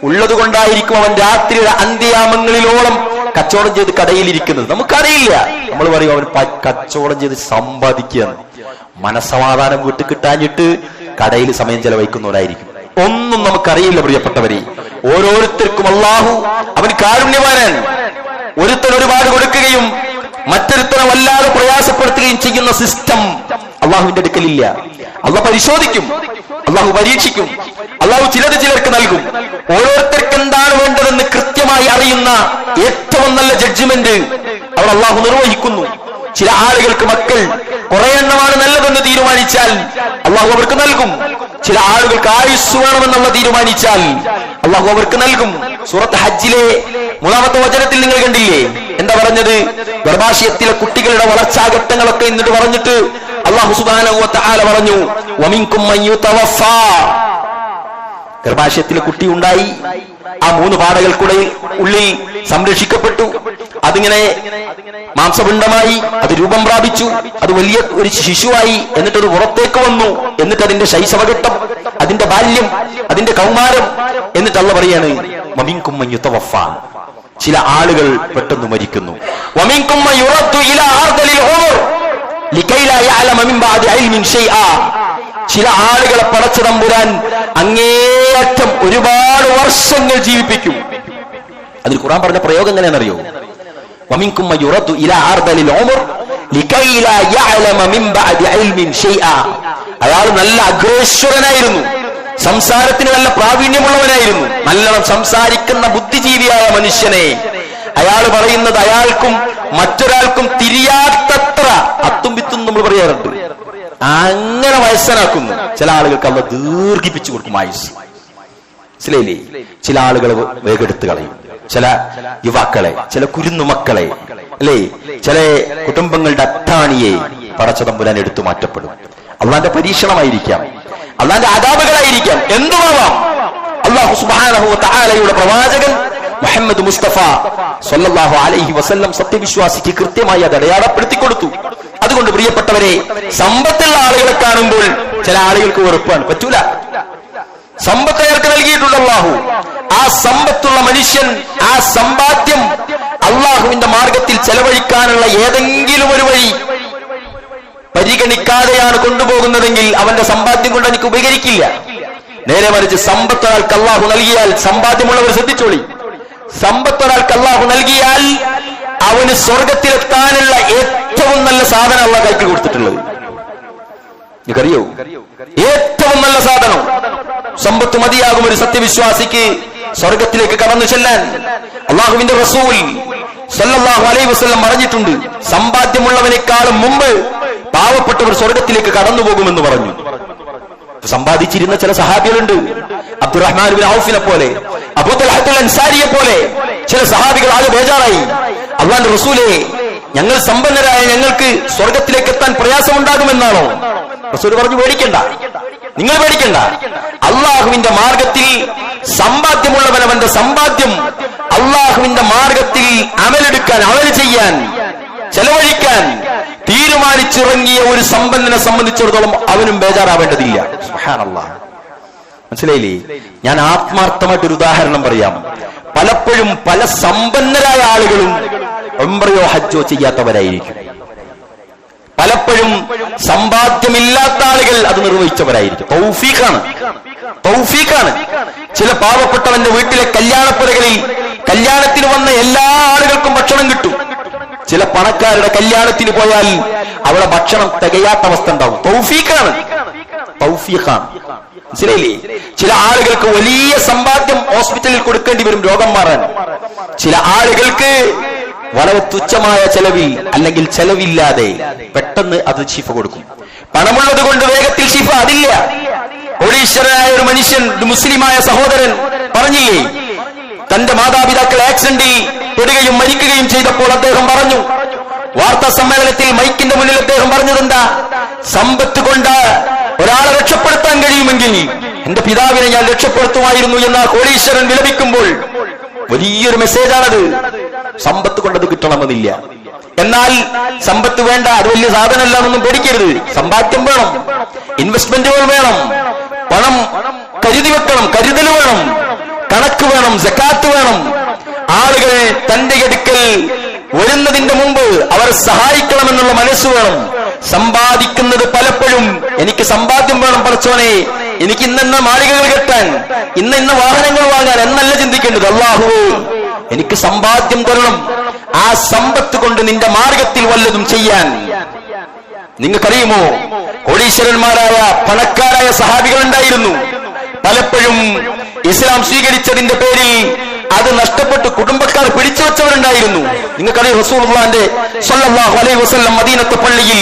ഉള്ളത് കൊണ്ടായിരിക്കും അവൻ രാത്രിയുടെ അന്ത്യയാമങ്ങളിലോളം കച്ചവടം ചെയ്ത് കടയിലിരിക്കുന്നത്. നമുക്കറിയില്ല. നമ്മൾ പറയും അവൻ കച്ചവടം ചെയ്ത് സമ്പാദിക്കുകയാണ്. മനസ്സമാധാനം വീട്ടിൽ കിട്ടാഞ്ഞിട്ട് കടയിൽ സമയം ചെലവഴിക്കുന്നവരായിരിക്കും. ഒന്നും നമുക്കറിയില്ല പ്രിയപ്പെട്ടവരെ. ഓരോരുത്തർക്കും അല്ലാഹു അവൻ കാരുണ്യവാനാണ്. ഒരുത്തൻ ഒരുപാട് കൊടുക്കുകയും മറ്റൊരുത്തനെ വല്ലാതെ പ്രയാസപ്പെടുത്തുകയും ചെയ്യുന്ന സിസ്റ്റം അള്ളാഹുവിന്റെ അടുക്കലില്ല. അള്ളാഹു പരിശോധിക്കും, അള്ളാഹു പരീക്ഷിക്കും, അള്ളാഹു ചിലർക്ക് നൽകും. ഓരോരുത്തർക്ക് എന്താണ് വേണ്ടതെന്ന് കൃത്യമായി അറിയുന്ന ഏറ്റവും നല്ല ജഡ്ജ്മെന്റ് അവർ അള്ളാഹു നിർവഹിക്കുന്നു. ചില ആളുകൾക്ക് മക്കൾ കുറെ എണ്ണമാണ് നല്ലതെന്ന് തീരുമാനിച്ചാൽ അള്ളാഹു അവർക്ക് നൽകും. ചില ആളുകൾക്ക് ആയുസ് വേണമെന്നുള്ള തീരുമാനിച്ചാൽ അള്ളാഹു അവർക്ക് നൽകും. സൂറത്ത് ഹജ്ജിലെ 3-ാമത്തെ വചനത്തിൽ നിങ്ങൾ കണ്ടില്ലേ എന്താ പറഞ്ഞത്? ഗർഭാശയത്തിലെ കുട്ടികളുടെ വളർച്ചാഘട്ടങ്ങളൊക്കെ എന്നിട്ട് പറഞ്ഞിട്ട് അള്ളാഹു സുബ്ഹാനഹു വ തആല പറഞ്ഞു, വമിൻകും മൻ യുതവഫാ. ഗർഭാശയത്തിലെ കുട്ടി ഉണ്ടായി, ആ 3 പാടകൾക്കുള്ളിൽ സംരക്ഷിക്കപ്പെട്ടു. അതിങ്ങനെ മാംസപിണ്ഡമായി, അത് രൂപം പ്രാപിച്ചു, അത് വലിയ ഒരു ശിശുവായി, എന്നിട്ട് അത് പുറത്തേക്ക് വന്നു, എന്നിട്ട് അതിന്റെ ശൈശവഘട്ടം, അതിന്റെ ബാല്യം, അതിന്റെ കൗമാരം, എന്നിട്ട് അല്ലാഹു പറയാണ് വമിൻകും മൻ യുതവഫാ. ചില ആളുകൾ പെട്ടെന്ന് മരിക്കുന്നു. വമിൻകും മൻ യുറദ്ദു ഇലാ അർദലിൽ ഉമർ ലികൈ ലാ യഅലമ മിൻ ബഅദി ഇൽമിൻ ശൈആ. ചില ആളുകളെ പടച്ച തമ്പുരാൻ അങ്ങേയറ്റം ഒരുപാട് വർഷങ്ങൾ ജീവിപ്പിക്കും. അതിൽ ഖുർആൻ പറഞ്ഞ പ്രയോഗം എങ്ങനെയാണെന്നറിയോ? വമിൻകും മൻ യുറദ്ദു ഇലാ അർദലിൽ ഉമർ ലികൈ ലാ യഅലമ മിൻ ബഅദി ഇൽമിൻ ശൈആ. അയാൾ നല്ല അഗ്രേശ്വരനായിരുന്നു, സംസാരത്തിന് നല്ല പ്രാവീണ്യമുള്ളവനായിരുന്നു, നല്ലോണം സംസാരിക്കുന്ന ബുദ്ധിജീവിയായ മനുഷ്യനെ അയാൾ പറയുന്നത് അയാൾക്കും മറ്റൊരാൾക്കും തിരിയാത്തത്ര അത്തും വിത്തും നമ്മൾ പറയാറുണ്ട്. അങ്ങനെ വയസ്സനാക്കുന്നു. ചില ആളുകൾക്ക് അള്ളാഹു ദീർഘിപ്പിച്ചു കൊടുക്കും ആയുസ്. മനസ്സിലായില്ലേ? ചില ആളുകൾ വേഗെടുത്ത് കളയും. ചില യുവാക്കളെ, ചില കുരുന്നുമക്കളെ, അല്ലേ, ചില കുടുംബങ്ങളുടെ അത്താണിയെ പടച്ച തമ്പുരാൻ എടുത്തു മാറ്റപ്പെടും. അള്ളാന്റെ പരീക്ഷണമായിരിക്കാം, അള്ളാന്റെ അദാബുകളായിരിക്കാം, എന്തുമാവാം. അല്ലാഹു സുബ്ഹാനഹു വ തആലയുടെ പ്രവാചകൻ മുഹമ്മദ് മുസ്തഫ സ്വല്ലല്ലാഹു അലൈഹി വസല്ലം സത്യവിശ്വാസിക്ക് കൃത്യമായി അത് അടയാളപ്പെടുത്തി കൊടുത്തു. അതുകൊണ്ട് പ്രിയപ്പെട്ടവരെ, സമ്പത്തുള്ള ആളുകളെ കാണുമ്പോൾ ചില ആളുകൾക്ക് വെറുപ്പാണ്, പറ്റൂല. സമ്പത്ത് അയാൾക്ക് നൽകിയിട്ടുണ്ട് അല്ലാഹു. ആ സമ്പത്തുള്ള മനുഷ്യൻ ആ സമ്പാദ്യം അല്ലാഹുവിന്റെ മാർഗത്തിൽ ചെലവഴിക്കാനുള്ള ഏതെങ്കിലും ഒരു വഴി പരിഗണിക്കാതെയാണ് കൊണ്ടുപോകുന്നതെങ്കിൽ അവന്റെ സമ്പാദ്യം കൊണ്ട് എനിക്ക് ഉപകരിക്കില്ല. നേരെ മറിച്ച് സമ്പത്ത് ഒരാൾക്ക് അല്ലാഹു നൽകിയാൽ, സമ്പാദ്യമുള്ളവർ ശ്രദ്ധിച്ചോളി, സമ്പത്ത് ഒരാൾക്ക് അല്ലാഹു നൽകിയാൽ അവന് സ്വർഗത്തിലെത്താനുള്ള ഏറ്റവും നല്ല സാധനം അല്ലാഹു കൈക്ക് കൊടുത്തിട്ടുള്ളത്. നിങ്ങൾക്കറിയോ? ഏറ്റവും നല്ല സാധനം സമ്പത്ത് മതിയാകും ഒരു സത്യവിശ്വാസിക്ക് സ്വർഗത്തിലേക്ക് കടന്നു ചെല്ലാൻ. അല്ലാഹുവിന്റെ റസൂൽ സല്ലല്ലാഹു അലൈഹി വസല്ലം പറഞ്ഞിട്ടുണ്ട്, സമ്പാദ്യമുള്ളവനേക്കാളും മുമ്പ് പാവപ്പെട്ടവർ സ്വർഗത്തിലേക്ക് കടന്നു പോകുമെന്ന് പറഞ്ഞു. സമ്പാദിച്ചിരുന്ന ചില സഹാബികളുണ്ട്, അബ്ദുറഹ്മാൻ ബിൻ ഔഫിനെ പോലെ, അബൂ തൽഹത്തുൽ അൻസാരിയെ പോലെ ചില സഹാബികൾ ആകെ ബേജാറായി. അല്ലാഹുവിന്റെ റസൂലേ, ഞങ്ങൾ സമ്പന്നരായ ഞങ്ങൾക്ക് സ്വർഗത്തിലേക്ക് എത്താൻ പ്രയാസമുണ്ടാകുമെന്നാണോ? റസൂൽ പറഞ്ഞു, പേടിക്കണ്ട, നിങ്ങൾ പേടിക്കണ്ട. അള്ളാഹുവിന്റെ മാർഗത്തിൽ സമ്പാദ്യമുള്ളവൻ അവന്റെ സമ്പാദ്യം അള്ളാഹുവിന്റെ മാർഗത്തിൽ അമലെടുക്കാൻ, അമൽ ചെയ്യാൻ, ചെലവഴിക്കാൻ തീരുമാനിച്ചിറങ്ങിയ ഒരു സമ്പന്നനെ സംബന്ധിച്ചിടത്തോളം അവനും ബേജാറാവേണ്ടതില്ല. സുബ്ഹാനല്ലാഹ്. മനസ്സിലായില്ലേ? ഞാൻ ആത്മാർത്ഥമായിട്ടൊരു ഉദാഹരണം പറയാം. പലപ്പോഴും പല സമ്പന്നരായ ആളുകളും ഉംറയോ ഹജ്ജോ ചെയ്യാത്തവരായിരിക്കും. പലപ്പോഴും സമ്പാദ്യമില്ലാത്ത ആളുകൾ അത് നിർവഹിച്ചവരായിരിക്കും. തൗഫീഖാണ്. ചില പാവപ്പെട്ടവന്റെ വീട്ടിലെ കല്യാണപ്പുരകളിൽ കല്യാണത്തിന് വന്ന എല്ലാ ആളുകൾക്കും ഭക്ഷണം കിട്ടും. ചില പണക്കാരുടെ കല്യാണത്തിന് പോയാൽ അവിടെ ഭക്ഷണം തികയാത്ത അവസ്ഥ ഉണ്ടാവും. തൗഫീഖാണ്. മനസ്സിലായില്ലേ? ചില ആളുകൾക്ക് വലിയ സമ്പാദ്യം ഹോസ്പിറ്റലിൽ കൊടുക്കേണ്ടി വരും രോഗം മാറാൻ. ചില ആളുകൾക്ക് വളരെ തുച്ഛമായ ചെലവിൽ അല്ലെങ്കിൽ ചെലവില്ലാതെ പെട്ടെന്ന് അത് ശിഫ കൊടുക്കും. പണമുള്ളത് കൊണ്ട് വേഗത്തിൽ ശിഫ അതില്ല. കോടീശ്വരനായ ഒരു മനുഷ്യൻ, ഒരു മുസ്ലിമായ സഹോദരൻ പറഞ്ഞില്ലേ, തന്റെ മാതാപിതാക്കൾ ആക്സിഡന്റിൽ പെടുകയും മരിക്കുകയും ചെയ്തപ്പോൾ അദ്ദേഹം പറഞ്ഞു, വാർത്താ സമ്മേളനത്തിൽ മൈക്കിന്റെ മുന്നിൽ അദ്ദേഹം പറഞ്ഞതെന്താ? സമ്പത്ത് കൊണ്ട് ഒരാളെ രക്ഷപ്പെടുത്താൻ കഴിയുമെങ്കിൽ എന്റെ പിതാവിനെ ഞാൻ രക്ഷപ്പെടുത്തുമായിരുന്നു എന്ന കോടീശ്വരൻ വിലപിക്കുമ്പോൾ വലിയൊരു മെസ്സേജാണത്. സമ്പത്ത് കൊണ്ടത് കിട്ടണമെന്നില്ല. എന്നാൽ സമ്പത്ത് വേണ്ട, അത് വലിയ സാധനമല്ല എന്നൊന്നും പേടിക്കരുത്. സമ്പാദ്യം വേണം, ഇൻവെസ്റ്റ്മെന്റുകൾ വേണം, പണം കരുതി വെക്കണം, കരുതൽ വേണം, കണക്ക് വേണം, സക്കാത്ത് വേണം. ആളുകൾ തന്റെ അടുക്കൽ വരുന്നതിന്റെ മുമ്പ് അവർ സഹായിക്കണമെന്നുള്ള മനസ്സ് വേണം. സമ്പാദിക്കുന്നത് പലപ്പോഴും എനിക്ക് സമ്പാദ്യം വേണം പടച്ചോനെ, എനിക്ക് ഇന്ന മാളികകൾ കെട്ടാൻ, ഇന്ന വാഹനങ്ങൾ വാങ്ങാൻ എന്നല്ല ചിന്തിക്കേണ്ടത്. അല്ലാഹുവേ എനിക്ക് സമ്പാദ്യം തരണം, ആ സമ്പത്ത് കൊണ്ട് നിന്റെ മാർഗത്തിൽ വല്ലതും ചെയ്യാൻ. നിങ്ങൾക്കറിയുമോ, കോടീശ്വരന്മാരായ പണക്കാരായ സഹാബികൾ ഉണ്ടായിരുന്നു. പലപ്പോഴും ഇസ്ലാം സ്വീകരിച്ചതിന്റെ പേരിൽ അത് നഷ്ടപ്പെട്ട് കുടുംബക്കാർ പിടിച്ചു വെച്ചവരുണ്ടായിരുന്നു. നിങ്ങൾക്കറിയാം, റസൂലുള്ളാഹിന്റെ സ്വല്ലല്ലാഹു അലൈഹി വസല്ലം മദീനത്തെ പള്ളിയിൽ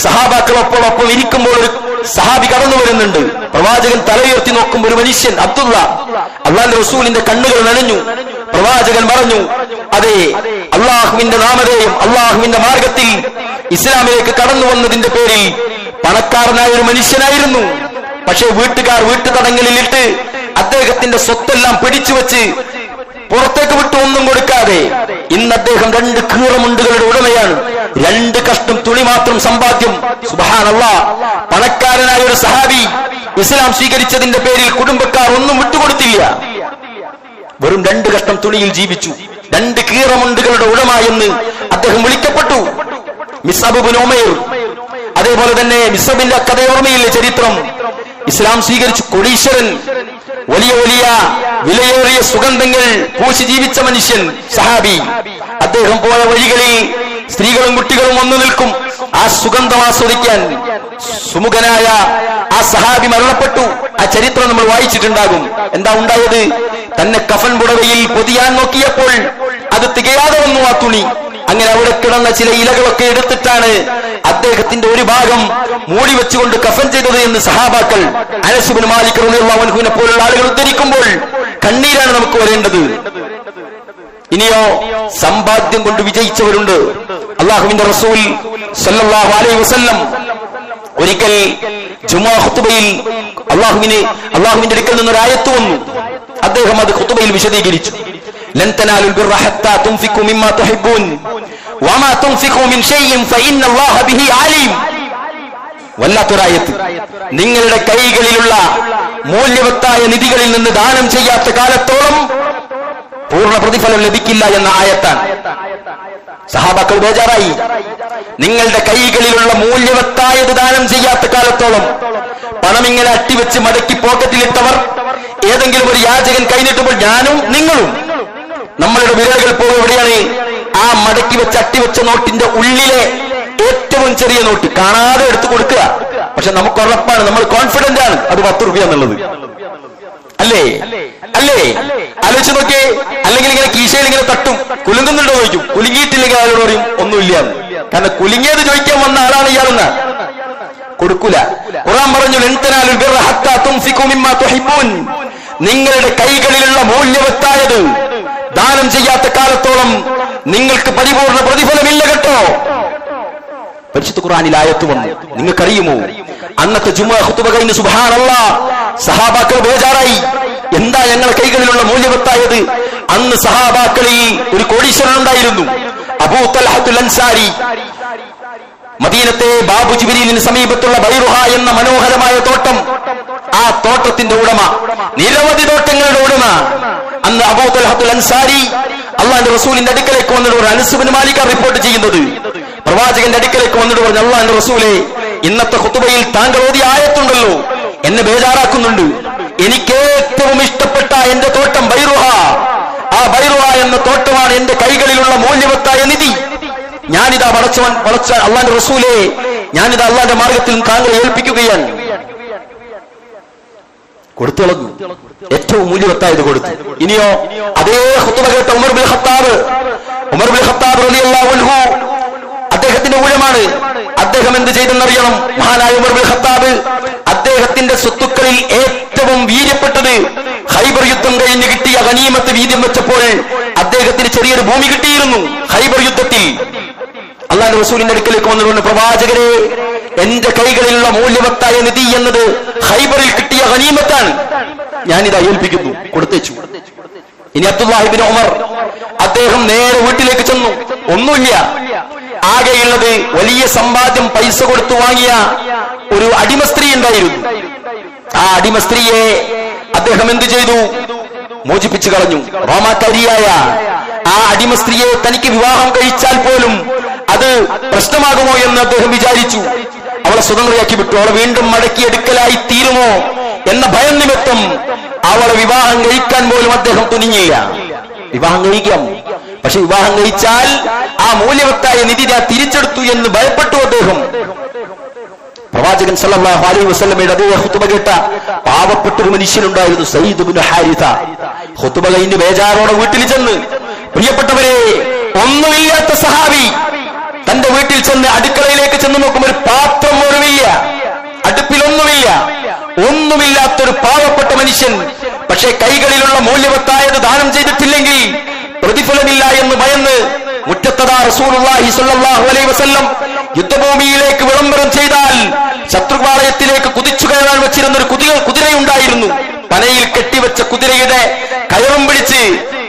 സഹാബാക്കളൊപ്പം ഇരിക്കുമ്പോൾ ഒരു സഹാബി കടന്നു വരുന്നുണ്ട്. പ്രവാചകൻ തലയുയർത്തി നോക്കുമ്പോൾ ഒരു മനുഷ്യൻ അബ്ദുള്ള, അള്ളാന്റെ റസൂലിന്റെ കണ്ണുകൾ നനഞ്ഞു. പ്രവാചകൻ പറഞ്ഞു, അതെ, അള്ളാഹുവിന്റെ നാമധേയം, അള്ളാഹുവിന്റെ മാർഗത്തിൽ ഇസ്ലാമിലേക്ക് കടന്നു വന്നതിന്റെ പേരിൽ പണക്കാരനായ ഒരു മനുഷ്യനായിരുന്നു. പക്ഷേ വീട്ടുകാർ വീട്ടുതടങ്കലിലിട്ട് അദ്ദേഹത്തിന്റെ സ്വത്തെല്ലാം പിടിച്ചുവെച്ച് പുറത്തേക്ക് വിട്ടു ഒന്നും കൊടുക്കാതെ ഇന്ന് അദ്ദേഹം 2 കീറമുണ്ടുകളുടെ ഉടമയാണ്. 2 കഷ്ണം തുണി മാത്രം സമ്പാദ്യം. സുബ്ഹാനല്ലാഹ്, പണക്കാരനായ ഒരു സഹാബി ഇസ്ലാം സ്വീകരിച്ചതിന്റെ പേരിൽ കുടുംബക്കാർ ഒന്നും വിട്ടുകൊടുത്തില്ല. വെറും 2 കഷ്ണം തുണിയിൽ ജീവിച്ചു. 2 കീറമുണ്ടുകളുടെ ഉടമ എന്ന് അദ്ദേഹം വിളിക്കപ്പെട്ടു. മിസ്അബ് ഇബ്നു ഉമൈർ, അതേപോലെ തന്നെ മിസ്അബിന്റെ കഥ ഓർമ്മയില്ലേ, ചരിത്രം. ഇസ്ലാം സ്വീകരിച്ചു കോടീശ്വരൻ, വലിയ വലിയ വിലയേറിയ സുഗന്ധങ്ങൾ പൂശി ജീവിച്ച മനുഷ്യൻ, സഹാബി. അദ്ദേഹം പോയ വഴികളിൽ സ്ത്രീകളും കുട്ടികളും വന്നു നിൽക്കും ആ സുഗന്ധം ആസ്വദിക്കാൻ. സുമുഖനായ ആ സഹാബി മരണപ്പെട്ടു. ആ ചരിത്രം നമ്മൾ വായിച്ചിട്ടുണ്ടാകും. എന്താ ഉണ്ടായത്? തന്നെ കഫൻ പുടവയിൽ പൊതിയാൻ നോക്കിയപ്പോൾ അത് തികയാതെ വന്നു ആ തുണി. അങ്ങനെ അവിടെ കിടന്ന ചില ഇലകളൊക്കെ എടുത്തിട്ടാണ് അദ്ദേഹത്തിന്റെ ഒരു ഭാഗം മൂടി വെച്ചുകൊണ്ട് കഫൻ ചെയ്തത് എന്ന് സഹാബാക്കൾ അനസ് ഇബ്നു മാലിക് റളിയല്ലാഹു അൻഹുവിനെ പോലുള്ള ആളുകൾ ഉദ്ധരിക്കുമ്പോൾ കണ്ണീരാണ് നമുക്ക് വരേണ്ടത്. ഇനിയോ, സമ്പാദ്യം കൊണ്ട് വിജയിച്ചവരുണ്ട്. അള്ളാഹുവിന്റെ റസൂൽ സല്ലല്ലാഹു അലൈഹി വസല്ലം ഒരിക്കൽ ജുമുഅ ഖുതുബയിൽ അള്ളാഹുവിന്റെ അടുക്കൽ നിന്നൊരു ആയത്ത് വന്നു. അദ്ദേഹം അത് ഖുതുബയിൽ വിശദീകരിച്ചു. ലൻ തനാലുൽ ബിർറ ഹത്താ തുൻഫിഖു മിമ്മാ തുഹിബ്ബൂൻ വമാ തുൻഫിഖു മിൻ ഷൈഇൻ ഫഇന്നല്ലാഹ ബിഹി അലീം. വല്ലാത്തൊരായത്ത്. നിങ്ങളുടെ കൈകളിലുള്ള മൂല്യവത്തായ നിധികളിൽ നിന്ന് ദാനം ചെയ്യാത്ത കാലത്തോളം പൂർണ്ണ പ്രതിഫലം ലഭിക്കില്ല എന്ന ആയത്താണ്. സഹാബാക്കൾ ബേജാറായി. നിങ്ങളുടെ കൈകളിലുള്ള മൂല്യവത്തായത് ദാനം ചെയ്യാത്ത കാലത്തോളം, പണം ഇങ്ങനെ അട്ടിവെച്ച് മടക്കി പോക്കറ്റിലിട്ടവർ ഏതെങ്കിലും ഒരു യാചകൻ കൈനീട്ടുമ്പോൾ ഞാനും നിങ്ങളും നമ്മളുടെ വിരലുകൾ പോകും എവിടെയാണ്? ആ മടക്കി വെച്ച് അട്ടിവെച്ച നോട്ടിന്റെ ഉള്ളിലെ ഏറ്റവും ചെറിയ നോട്ട് കാണാതെ എടുത്തു കൊടുക്കുക. പക്ഷെ നമുക്ക് ഉറപ്പാണ്, നമ്മൾ കോൺഫിഡന്റ് ആണ് അത് 10 രൂപ എന്നുള്ളത്. അല്ലേ? ആലോചിച്ച് നോക്കിയേ. അല്ലെങ്കിൽ ഇങ്ങനെ കീശയിൽ ഇങ്ങനെ തട്ടും, കുലുങ്ങുന്നുണ്ടോ ചോദിക്കും. കുലുങ്ങിയിട്ടില്ലെങ്കിൽ ആളോട് പറയും ഒന്നുമില്ല. കാരണം കുലുങ്ങിയത് ചോദിക്കാൻ വന്ന ആളാണ് ഇയാളെന്ന്. കൊടുക്കൂല. ഖുർആൻ പറഞ്ഞു, ലൻ തനാലുൽ ബിർറ ഹത്താ തുൻഫിഖു മിമ്മാ തുഹിബ്ബൂൻ. നിങ്ങളുടെ കൈകളിലുള്ള മൂല്യവത്തായത് ദാനം ചെയ്യാത്ത കാലത്തോളം നിങ്ങൾക്ക് പരിപൂർണ പ്രതിഫലമില്ല കേട്ടോ. പരിശുദ്ധ ഖുർആനിൽ ആയത്ത് വന്നു. നിങ്ങൾക്കറിയുമോ, അന്നത്തെ ജുമുഅ ഖുതുബ കഴിഞ്ഞ് സുബ്ഹാനല്ലാഹ് സഹാബാക്കൾ ബേജാറായി. എന്താ ഞങ്ങളുടെ കൈകളിലുള്ള മൂല്യവത്തായത്? അന്ന് സഹാബാക്കളിൽ ഒരു കോടീശ്വരൻ ഉണ്ടായിരുന്നു, അബൂ തൽഹത്തുൽ അൻസാരി. മദീനത്തെ ബാബു ജിബ്രീലിന് സമീപത്തുള്ള ബൈറുഹ എന്ന മനോഹരമായ തോട്ടം, ആ തോട്ടത്തിന്റെ ഉടമ, നിരവധി തോട്ടങ്ങളുടെ ഉടമ. അന്ന് അബൂ തൽഹത്തുൽ അൻസാരി അള്ളാന്റെ റസൂലിന്റെ അടുക്കലേക്ക് വന്നിട്ട് പറഞ്ഞു, അനസ് ഇബ്നു മാലിക് റിപ്പോർട്ട് ചെയ്യുന്നത്, പ്രവാചകന്റെ അടുക്കലേക്ക് വന്നിട്ട് പറഞ്ഞു, അള്ളാന്റെ റസൂലെ, ഇന്നത്തെ ഖുതുബയിൽ താങ്കൾ ഓതിയ ആയത്തുണ്ടല്ലോ, എന്നെ ബേജാറാക്കുന്നുണ്ട്. എനിക്ക് ഏറ്റവും ഇഷ്ടപ്പെട്ട എന്റെ തോട്ടം ബൈറുഹ, ആ ബൈറുഹ എന്ന തോട്ടമാണ് എന്റെ കൈകളിലുള്ള മൂല്യവത്തായ നിധി. ഞാനിതാ വളച്ച അള്ളാന്റെ റസൂലെ, ഞാനിതാ അള്ളാന്റെ മാർഗത്തിൽ താങ്കളെ ഏൽപ്പിക്കുകയാണ്. കൊടുത്തു കളഞ്ഞു. ഏറ്റവും മൂല്യവത്തായത് കൊടുത്തു. ഇനിയോ, അതേ ഖുതുബ കേട്ട ഉമർ ബിൻ ഖത്താബ് റളിയല്ലാഹു അൻഹു അദ്ദേഹത്തിന്റെ ഊഴമാണ്. അദ്ദേഹം എന്ത് ചെയ്തെന്നറിയണം? മഹാനായ ഉമർ ബിൻ ഖത്താബ് അദ്ദേഹത്തിന്റെ സ്വത്തുക്കളിൽ ഏറ്റവും വീര്യപ്പെട്ടത് ഖൈബർ യുദ്ധം കഴിഞ്ഞ് കിട്ടിയ ഗനീമത്ത് വീര്യം വെച്ചപ്പോൾ അദ്ദേഹത്തിന് ചെറിയൊരു ഭൂമി കിട്ടിയിരുന്നു. ഖൈബർ യുദ്ധത്തിൽ അള്ളാഹുവിന്റെ റസൂലിന്റെ അടുക്കലേക്ക് വന്നുകൊണ്ട്, പ്രവാചകരെ, എന്റെ കൈകളിലുള്ള മൂല്യവത്തായ നിധി എന്നത് ഖൈബറിൽ കിട്ടിയ ഗനീമത്താണ്, ഞാനിതാ ഏൽപ്പിക്കുന്നു, കൊടുത്തേച്ചു. ഇനി അബ്ദുല്ലാഹ് ഇബ്നു ഉമർ, അദ്ദേഹം നേരെ വീട്ടിലേക്ക് ചെന്നു. ഒന്നുമില്ല, ആകെയുള്ളത് വലിയ സമ്പാദ്യം പൈസ കൊടുത്തു വാങ്ങിയ ഒരു അടിമ സ്ത്രീ ഉണ്ടായിരുന്നു. ആ അടിമ സ്ത്രീയെ അദ്ദേഹം എന്തു ചെയ്തു? മോചിപ്പിച്ചു കളഞ്ഞു. റോമാക്കാരിയായ ആ അടിമ സ്ത്രീയെ തനിക്ക് വിവാഹം കഴിച്ചാൽ പോലും അത് പ്രശ്നമാകുമോ എന്ന് അദ്ദേഹം വിചാരിച്ചു. അവളെ സ്വതന്ത്രയാക്കി വിട്ടു. അവളെ വീണ്ടും മടക്കിയെടുക്കലായി തീരുമോ എന്ന ഭയം നിമിത്തം അവളെ വിവാഹം കഴിക്കാൻ പോലും അദ്ദേഹം തുനിഞ്ഞില്ല. വിവാഹം കഴിക്കാം, പക്ഷെ വിവാഹം കഴിച്ചാൽ ആ മൂല്യവത്തായ നിധി ഞാൻ തിരിച്ചെടുത്തു എന്ന് ഭയപ്പെട്ടു അദ്ദേഹം. പ്രവാചകൻ സല്ലല്ലാഹു അലൈഹി വസല്ലമയുടെ അതേ ഖുതുബ കേട്ട പാവപ്പെട്ടൊരു മനുഷ്യനുണ്ടായിരുന്നു, സയ്യിദ് ഇബ്നു ഹാരിഥ. ഖുതുബ കഴിഞ്ഞ് ബേജാറോടെ വീട്ടിൽ ചെന്ന്, പ്രിയപ്പെട്ടവരെ, ഒന്നുമില്ലാത്ത സഹാബി തന്റെ വീട്ടിൽ ചെന്ന് അടുക്കളയിലേക്ക് ചെന്ന് നോക്കുമ്പോൾ ഒരു പാത്രം പോലുമില്ല, അടുപ്പിലൊന്നുമില്ല, ഒന്നുമില്ലാത്തൊരു പാവപ്പെട്ട മനുഷ്യൻ. പക്ഷേ കൈകളിലുള്ള മൂല്യവത്തായത് ദാനം ചെയ്തിട്ടില്ലെങ്കിൽ പ്രതിഫലമില്ല എന്ന് ഭയന്ന് മുറ്റത്തതാ റസൂലുള്ളാഹി സ്വല്ലല്ലാഹു അലൈഹി വസല്ലം യുദ്ധഭൂമിയിലേക്ക് വിളംബരം ചെയ്താൽ ശത്രുപാളയത്തിലേക്ക് കുതിച്ചു കയറാൻ വെച്ചിരുന്നൊരു കുതിരയുണ്ടായിരുന്നു. പനയിൽ കെട്ടിവെച്ച കുതിരയുടെ കയറും പിടിച്ച്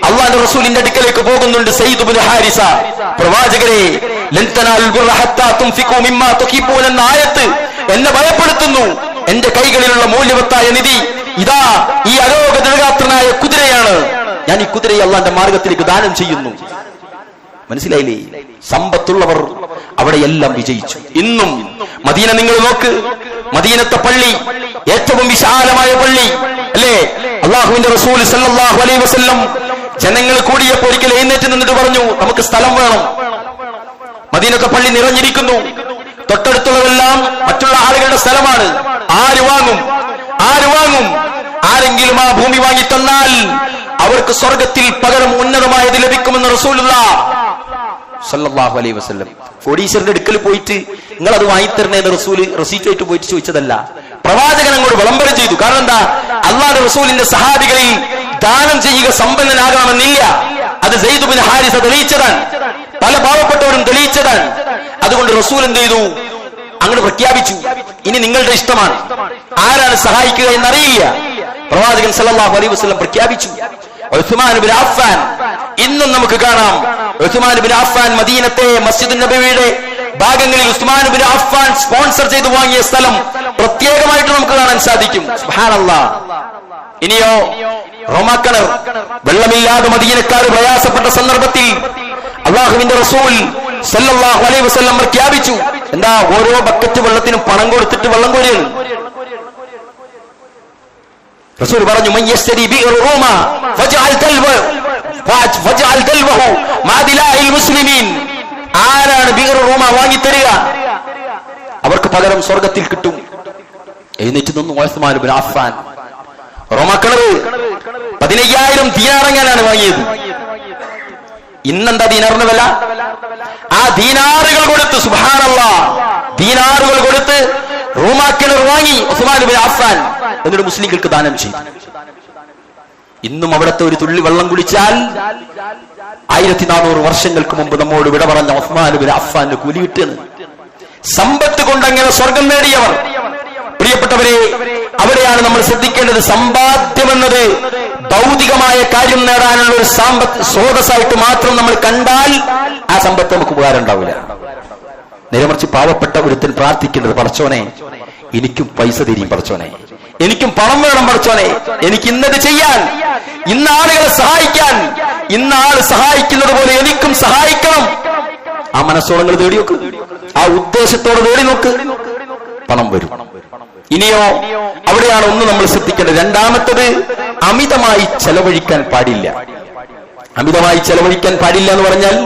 അള്ളാഹുവിന്റെ റസൂലിന്റെ അടുക്കലേക്ക് പോകുന്നുണ്ട് സയ്യിദ് ഇബ്നു ഹാരിസ. പ്രവാചകരെ, ലൻ തനാലുൽ ബിർറ ഹത്താ തുൻഫിഖൂ മിമ്മാ തുഹിബ്ബൂന എന്ന ആയത്ത് എന്നെ ഭയപ്പെടുത്തുന്നു. എന്റെ കൈകളിലുള്ള മൂല്യവത്തായ നിധി ഇതാ ഈ അരോഗതൃഗാത്രനായ കുതിരയാണ്. ഞാൻ ഈ കുതിരയെ അള്ളാന്റെ മാർഗത്തിലേക്ക് ദാനം ചെയ്യുന്നു. മനസ്സിലായില്ലേ? സമ്പത്തുള്ളവർ അവിടെയെല്ലാം വിജയിച്ചു. ഇന്നും മദീന നിങ്ങൾ നോക്ക്, മദീനത്തെ പള്ളി ഏറ്റവും വിശാലമായ പള്ളി അല്ലേ? അള്ളാഹുവിന്റെ റസൂൽ സല്ലല്ലാഹു അലൈഹി വസല്ലം ജനങ്ങൾ കൂടിയപ്പോൾ ഒരിക്കൽ എഴുന്നേറ്റ് നിന്നിട്ട് പറഞ്ഞു, നമുക്ക് സ്ഥലം വേണം. മദീനത്തെ പള്ളി നിറഞ്ഞിരിക്കുന്നു, തൊട്ടടുത്തുള്ളതെല്ലാം മറ്റുള്ള ആളുകളുടെ സ്ഥലമാണ്. ആര് വാങ്ങും? ആരെങ്കിലും ആ ഭൂമി വാങ്ങി തന്നാൽ അവർക്ക് സ്വർഗത്തിൽ പകരം ഉന്നതമായത് ലഭിക്കുമെന്ന് റസൂലുള്ളാഹി സല്ലല്ലാഹു അലൈഹി വസല്ലം. കോടീശ്വരന്റെ അടുക്കൽ പോയിട്ട് നിങ്ങൾ അത് വാങ്ങിത്തരണേ എന്ന് റസൂല് റസീറ്റായിട്ട് പോയിട്ട് ചോദിച്ചതല്ല, പ്രവാചകൻ അങ്ങോട്ട് വിളംബരം ചെയ്തു. കാരണം എന്താ? അല്ലാഹുവിന്റെ റസൂലിന്റെ സഹാബികളിൽ ദാനം ചെയ്യുക സമ്പന്നനാകണമെന്നില്ല. അത് സയ്യിദ് ഇബ്നു ഹാരിസ തെളിയിച്ചതാണ്, പല പാവപ്പെട്ടവരും തെളിയിച്ചതാണ്. അതുകൊണ്ട് റസൂൽ എന്ത് ചെയ്തു? അങ്ങോട്ട് പ്രഖ്യാപിച്ചു, ഇനി നിങ്ങളുടെ ഇഷ്ടമാണ്, ആരാണ് സഹായിക്കുക എന്നറിയില്ല. പ്രവാചകൻ സല്ലല്ലാഹു അലൈഹി വസല്ലം പ്രഖ്യാപിച്ചു. ഉസ്മാൻ ഇബ്നു അഫ്ഫാൻ, ഇന്നും നമുക്ക് കാണാം ഉസ്മാൻ ഇബ്നു അഫ്ഫാൻ മദീനത്തെ മസ്ജിദുൻ നബവിയുടെ ഭാഗങ്ങളിൽ ഉസ്മാൻ ഇബ്നു അഫ്ഫാൻ സ്പോൺസർ ചെയ്തു വാങ്ങിയ സ്ഥലം പ്രത്യേകമായിട്ട് നമുക്ക് കാണാൻ സാധിക്കും. സുബ്ഹാനല്ലാഹ്. ഇനിയോ റോമാക്കിണർ, വെള്ളമില്ലാതെ മദീനക്കാർ പ്രയാസപ്പെട്ട സന്ദർഭത്തിൽ അള്ളാഹുവിന്റെ റസൂൽ സല്ലല്ലാഹു അലൈഹി വസല്ലം പ്രഖ്യാപിച്ചു, എന്താ? ഓരോ ബക്കറ്റ് വെള്ളത്തിനും പണം കൊടുത്തിട്ട് വെള്ളം കോരുകയാണ്. റസൂൽ പറഞ്ഞു, മൻ യശ്തരി ബിഇർ റൂമ ഫജഅൽ ദൽവഹു മാ ദിലാഇൽ മുസ്ലിമീൻ. ആരാണ് ബിഇർ റൂമ വാങ്ങിത്തരിക, അവർക്ക് പകരം സ്വർഗത്തിൽ കിട്ടും. എഴുന്നേറ്റ് നിന്നു ഉസ്മാൻ ഇബ്നു അഫ്ഫാൻ. റോമാക്കിണർ 15,000 ദീനാറങ്ങാനാണ് വാങ്ങിയത്. ഇന്നെന്താ ദീനാറിന് വില? ആ ദീനാറുകൾ കൊടുത്ത്, സുബ്ഹാനല്ലാഹ്, ദീനാറുകൾ കൊടുത്ത് റോമാക്കിണർ വാങ്ങി ഉസ്മാൻ ഇബ്നു അഫ്ഫാൻ, എന്നിട്ട് മുസ്ലിങ്ങൾക്ക് ദാനം ചെയ്തു. ഇന്നും അവിടുത്തെ ഒരു തുള്ളി വെള്ളം കുടിച്ചാൽ 1400 വർഷങ്ങൾക്ക് മുമ്പ് നമ്മോട് വിട പറഞ്ഞ ഉസ്മാൻ ഇബ്നു അഫ്ഫാന്റെ കൂലി കിട്ടുന്നു. സമ്പത്ത് കൊണ്ടങ്ങനെ സ്വർഗം നേടിയവർ. പ്രിയപ്പെട്ടവരെ, അവിടെയാണ് നമ്മൾ ശ്രദ്ധിക്കേണ്ടത്. സമ്പാദ്യം എന്നത് ഭൗതികമായ കാര്യം നേടാനുള്ള ഒരു സ്രോതസ്സായിട്ട് മാത്രം നമ്മൾ കണ്ടാൽ ആ സമ്പത്ത് നമുക്ക് ഉപകാരം ഉണ്ടാവില്ല. നേരെമറിച്ച് പാവപ്പെട്ട ഒരുത്തൻ പ്രാർത്ഥിക്കേണ്ടത്, പടച്ചോനെ എനിക്കും പൈസ തരും, പടച്ചോനെ എനിക്കും പണം വേണം, പടച്ചോനെ എനിക്ക് ഇന്നത് ചെയ്യാൻ, ഇന്ന ആളുകളെ സഹായിക്കാൻ, ഇന്ന ആൾ സഹായിക്കുന്നത് പോലെ എനിക്കും സഹായിക്കണം. ആ മനസ്സോളങ്ങൾ തേടി നോക്ക്, ആ ഉദ്ദേശത്തോടെ തേടി നോക്ക്, പണം വരും. ഇനിയോ അവിടെയാണ് ഒന്ന് നമ്മൾ ശ്രദ്ധിക്കേണ്ടത്. രണ്ടാമത്തത്, അമിതമായി ചെലവഴിക്കാൻ പാടില്ല. അമിതമായി ചെലവഴിക്കാൻ പാടില്ല എന്ന് പറഞ്ഞാൽ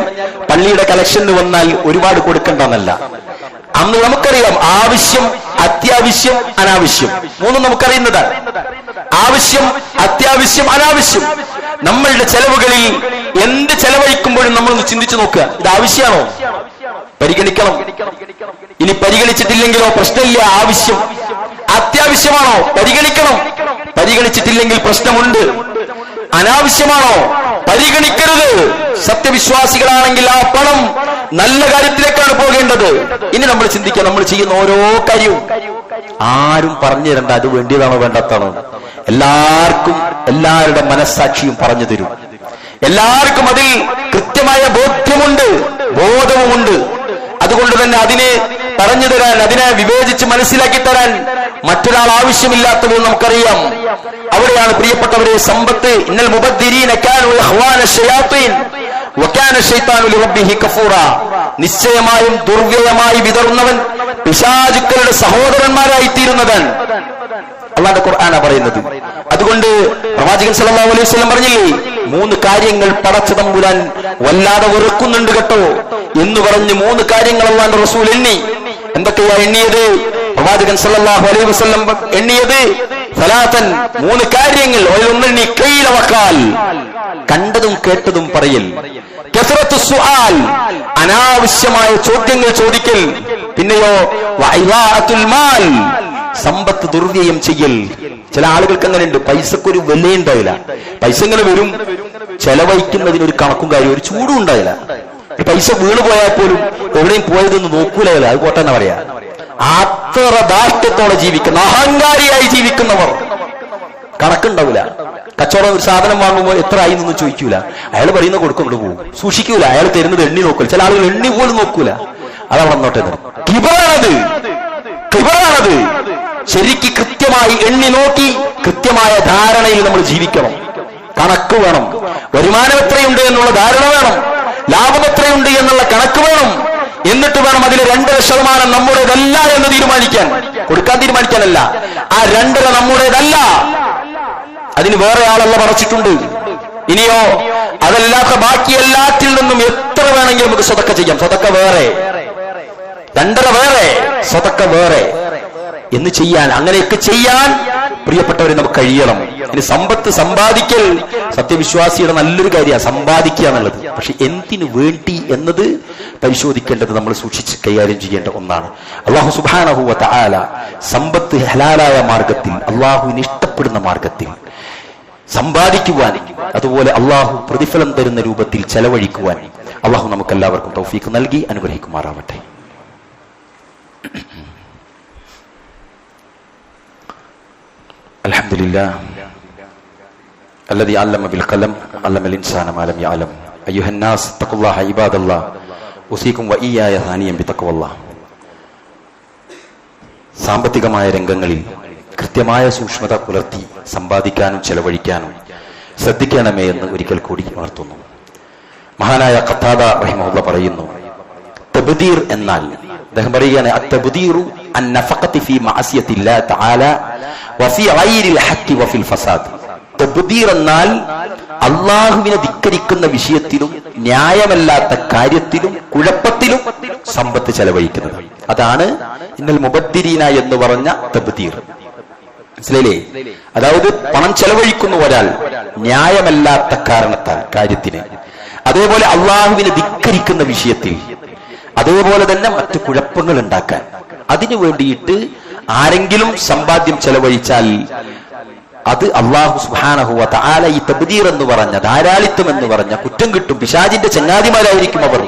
പള്ളിയുടെ കളക്ഷന് വന്നാൽ ഒരുപാട് കൊടുക്കണ്ടെന്നല്ല. അന്ന് നമുക്കറിയാം ആവശ്യം, അത്യാവശ്യം, അനാവശ്യം, മൂന്നും നമുക്കറിയുന്നതാണ്. ആവശ്യം, അത്യാവശ്യം, അനാവശ്യം. നമ്മളുടെ ചെലവുകളിൽ എന്ത് ചെലവഴിക്കുമ്പോഴും നമ്മളൊന്ന് ചിന്തിച്ചു നോക്കുക, ഇത് ആവശ്യമാണോ? പരിഗണിക്കണം. ഇനി പരിഗണിച്ചിട്ടില്ലെങ്കിലോ പ്രശ്നമില്ല, ആവശ്യം. അത്യാവശ്യമാണോ? പരിഗണിക്കണം. പരിഗണിച്ചിട്ടില്ലെങ്കിൽ പ്രശ്നമുണ്ട്. അനാവശ്യമാണോ? പരിഗണിക്കരുത്. സത്യവിശ്വാസികളാണെങ്കിൽ ആ പണം നല്ല കാര്യത്തിലേക്കാണ് പോകേണ്ടത്. ഇനി നമ്മൾ ചിന്തിക്കുക, നമ്മൾ ചെയ്യുന്ന ഓരോ കാര്യവും ആരും പറഞ്ഞു തരണ്ട അത് വേണ്ടിയതാണോ വേണ്ടാത്താണോ. എല്ലാവർക്കും എല്ലാവരുടെ മനസ്സാക്ഷിയും പറഞ്ഞു തരും. എല്ലാവർക്കും അതിൽ കൃത്യമായ ബോധവുമുണ്ട്. അതുകൊണ്ട് തന്നെ അതിനെ പറഞ്ഞു തരാൻ, അതിനെ വിവേചിച്ച് മനസ്സിലാക്കി തരാൻ മറ്റൊരാൾ ആവശ്യമില്ലാത്തത് നമുക്കറിയാം. അവിടെയാണ് പ്രിയപ്പെട്ടവരെ സമ്പത്ത്. ഇന്നൽ മുബദ്ദിരീന കാനൂ ഇഖ്വാന ശയാത്തീൻ വകാന ശൈത്താനു ലിറബ്ബിഹി കഫൂറ. നിശ്ചയമായും ദുർവ്യയമായി വിതറുന്നവൻ പിശാചുക്കളുടെ സഹോദരന്മാരായി തീരുന്നവൻ അല്ലാഹുവിന്റെ ഖുർആനാണ് പറയുന്നത്. അതുകൊണ്ട് പ്രവാചകൻ സല്ലല്ലാഹു അലൈഹി വസല്ലം പറഞ്ഞില്ലേ, 3 കാര്യങ്ങൾ പടച്ച തമ്പുരാൻ വല്ലാതെ വെറുക്കുന്നുണ്ട് കേട്ടോ എന്ന് പറഞ്ഞ് 3 കാര്യങ്ങൾ അല്ലാഹുവിന്റെ റസൂൽ എണ്ണി. എന്തൊക്കെയാ എണ്ണിയത്? പ്രവാചകൻ സല്ലല്ലാഹു അലൈഹി വസല്ലം എണ്ണിയത് 3 കാര്യങ്ങൾ. ഒന്നെണ്ണി ഖൈല വഖാൽ, കണ്ടതും കേട്ടതും പറയൽ. കസറത്തു സുആൽ, അനാവശ്യമായ ചോദ്യങ്ങൾ ചോദിക്കൽ. പിന്നെയോ വഇളാഅത്തുൽ മാൽ, സമ്പത്ത് ദുർവ്യയം ചെയ്യൽ. ചില ആളുകൾക്ക് അങ്ങനെ ഉണ്ട്, പൈസക്കൊരു വിലയുണ്ടാവില്ല. പൈസ ഇങ്ങനെ വരും, ചെലവഴിക്കുന്നതിനൊരു കണക്കും കാര്യം ഒരു ചൂടും ഉണ്ടാവില്ല. പൈസ വീണ് പോയാൽ പോലും എവിടെയും പോയതെന്ന് നോക്കൂല. അത് പോട്ടെന്നാ പറയാ. അത്ര ധാർഷ്ട്യത്തോടെ ജീവിക്കുന്ന, അഹങ്കാരിയായി ജീവിക്കുന്നവർ കണക്കുണ്ടാവില്ല. കച്ചവടം ഒരു സാധനം വാങ്ങുമ്പോൾ എത്ര ആയി എന്നൊന്നും ചോദിക്കൂല. അയാൾ പറയുന്ന കൊടുക്കൊണ്ട് പോകും, സൂക്ഷിക്കൂല. അയാൾ തരുന്നത് എണ്ണി നോക്കൂല. ചില ആളുകൾ എണ്ണി പോലും നോക്കൂല. അതവിടെ വന്നോട്ടെ. കിബറാണത്. ശരിക്ക് കൃത്യമായി എണ്ണി നോക്കി കൃത്യമായ ധാരണയിൽ നമ്മൾ ജീവിക്കണം. കണക്ക് വേണം. വരുമാനം എത്രയുണ്ട് എന്നുള്ള ധാരണ വേണം. ലാഭം എത്രയുണ്ട് എന്നുള്ള കണക്ക് വേണം. എന്നിട്ട് വേണം അതിലെ 2% നമ്മുടേതല്ല എന്ന് തീരുമാനിക്കാൻ. കൊടുക്കാൻ തീരുമാനിക്കാനല്ല, ആ 2 നമ്മുടേതല്ല, അതിന് വേറെ ആളല്ല മറച്ചിട്ടുണ്ട്. ഇനിയോ അതല്ലാത്ത ബാക്കി എല്ലാത്തിൽ നിന്നും എത്ര വേണമെങ്കിലും നമുക്ക് സ്വതക്ക ചെയ്യാം. സ്വതക്ക വേറെ, 2 വേറെ, സ്വതക്ക വേറെ എന്ന് ചെയ്യാൻ, അങ്ങനെയൊക്കെ ചെയ്യാൻ പ്രിയപ്പെട്ടവരെ നമുക്ക് കഴിയണം. ഇനി സമ്പത്ത് സമ്പാദിക്കൽ സത്യവിശ്വാസിയുടെ നല്ലൊരു കാര്യമാണ്, സമ്പാദിക്കുക എന്നുള്ളത്. പക്ഷെ എന്തിനു വേണ്ടി എന്നത് പരിശോധിക്കേണ്ടത് നമ്മൾ സൂക്ഷിച്ച് കൈകാര്യം ചെയ്യേണ്ട ഒന്നാണ്. അല്ലാഹു സുബ്ഹാനഹു വ തആല സമ്പത്ത് ഹലാലായ മാർഗത്തിൽ, അള്ളാഹുവിന് ഇഷ്ടപ്പെടുന്ന മാർഗത്തിൽ സമ്പാദിക്കുവാൻ, അതുപോലെ അള്ളാഹു പ്രതിഫലം തരുന്ന രൂപത്തിൽ ചെലവഴിക്കുവാൻ അള്ളാഹു നമുക്കെല്ലാവർക്കും തൗഫീഖ് നൽകി അനുഗ്രഹിക്കുമാറാവട്ടെ. അൽഹംദുലില്ലാഹ് الذي علم بالقلم علم الإنسان ما لم يعلم أيها الناس اتقوا الله عباد الله أوصيكم وإياي ثانيا بتقوى الله. സാമ്പത്തികമായ രംഗങ്ങളിൽ കൃത്യമായ സൂക്ഷ്മത പുലർത്തി സമ്പാദിക്കാനും ചെലവഴിക്കാനും ശ്രദ്ധിക്കണമേ എന്ന് ഒരിക്കൽ കൂടി ഉണർത്തുന്നു. മഹാനായ ഖത്താദ റഹിമഹുല്ലാഹ് പറയുന്നു, തബ്ദീർ എന്നാൽ, അദ്ദേഹം പറയുകയാണ്, അത്തബ്ദീറു അന്നഫഖതി ഫീ മഅസിയത്തില്ലാഹി തആല വഫീ ഗൈരിൽ ഹഖ് വഫിൽ ഫസാദ്. തബ്ദീർ എന്നാൽ അള്ളാഹുവിനെ ധിക്കരിക്കുന്ന വിഷയത്തിലും ന്യായമല്ലാത്ത കാര്യത്തിലും കുഴപ്പത്തിലും സമ്പത്ത് ചെലവഴിക്കുന്നത്. അതാണ് ഇന്നൽ മുബദ്ദിരീന എന്ന് പറഞ്ഞ തബ്ദീർ. മനസ്സിലായില്ലേ? അതായത് പണം ചെലവഴിക്കുന്ന ഒരാൾ ന്യായമല്ലാത്ത കാരണത്താൽ കാര്യത്തിന്, അതേപോലെ അള്ളാഹുവിനെ ധിക്കരിക്കുന്ന വിഷയത്തിൽ, അതേപോലെ തന്നെ മറ്റു കുഴപ്പങ്ങൾ ഉണ്ടാക്കാൻ, അതിനു വേണ്ടിയിട്ട് ആരെങ്കിലും സമ്പാദ്യം ചെലവഴിച്ചാൽ അത് അല്ലാഹു സുബ്ഹാനഹു വ തആല ഈ തബ്ദീർ എന്ന് പറഞ്ഞ, ധാരാളിത്തം എന്ന് പറഞ്ഞ കുറ്റം കിട്ടും, പിശാചിന്റെ ചങ്ങാതിമാരായിരിക്കും അവർ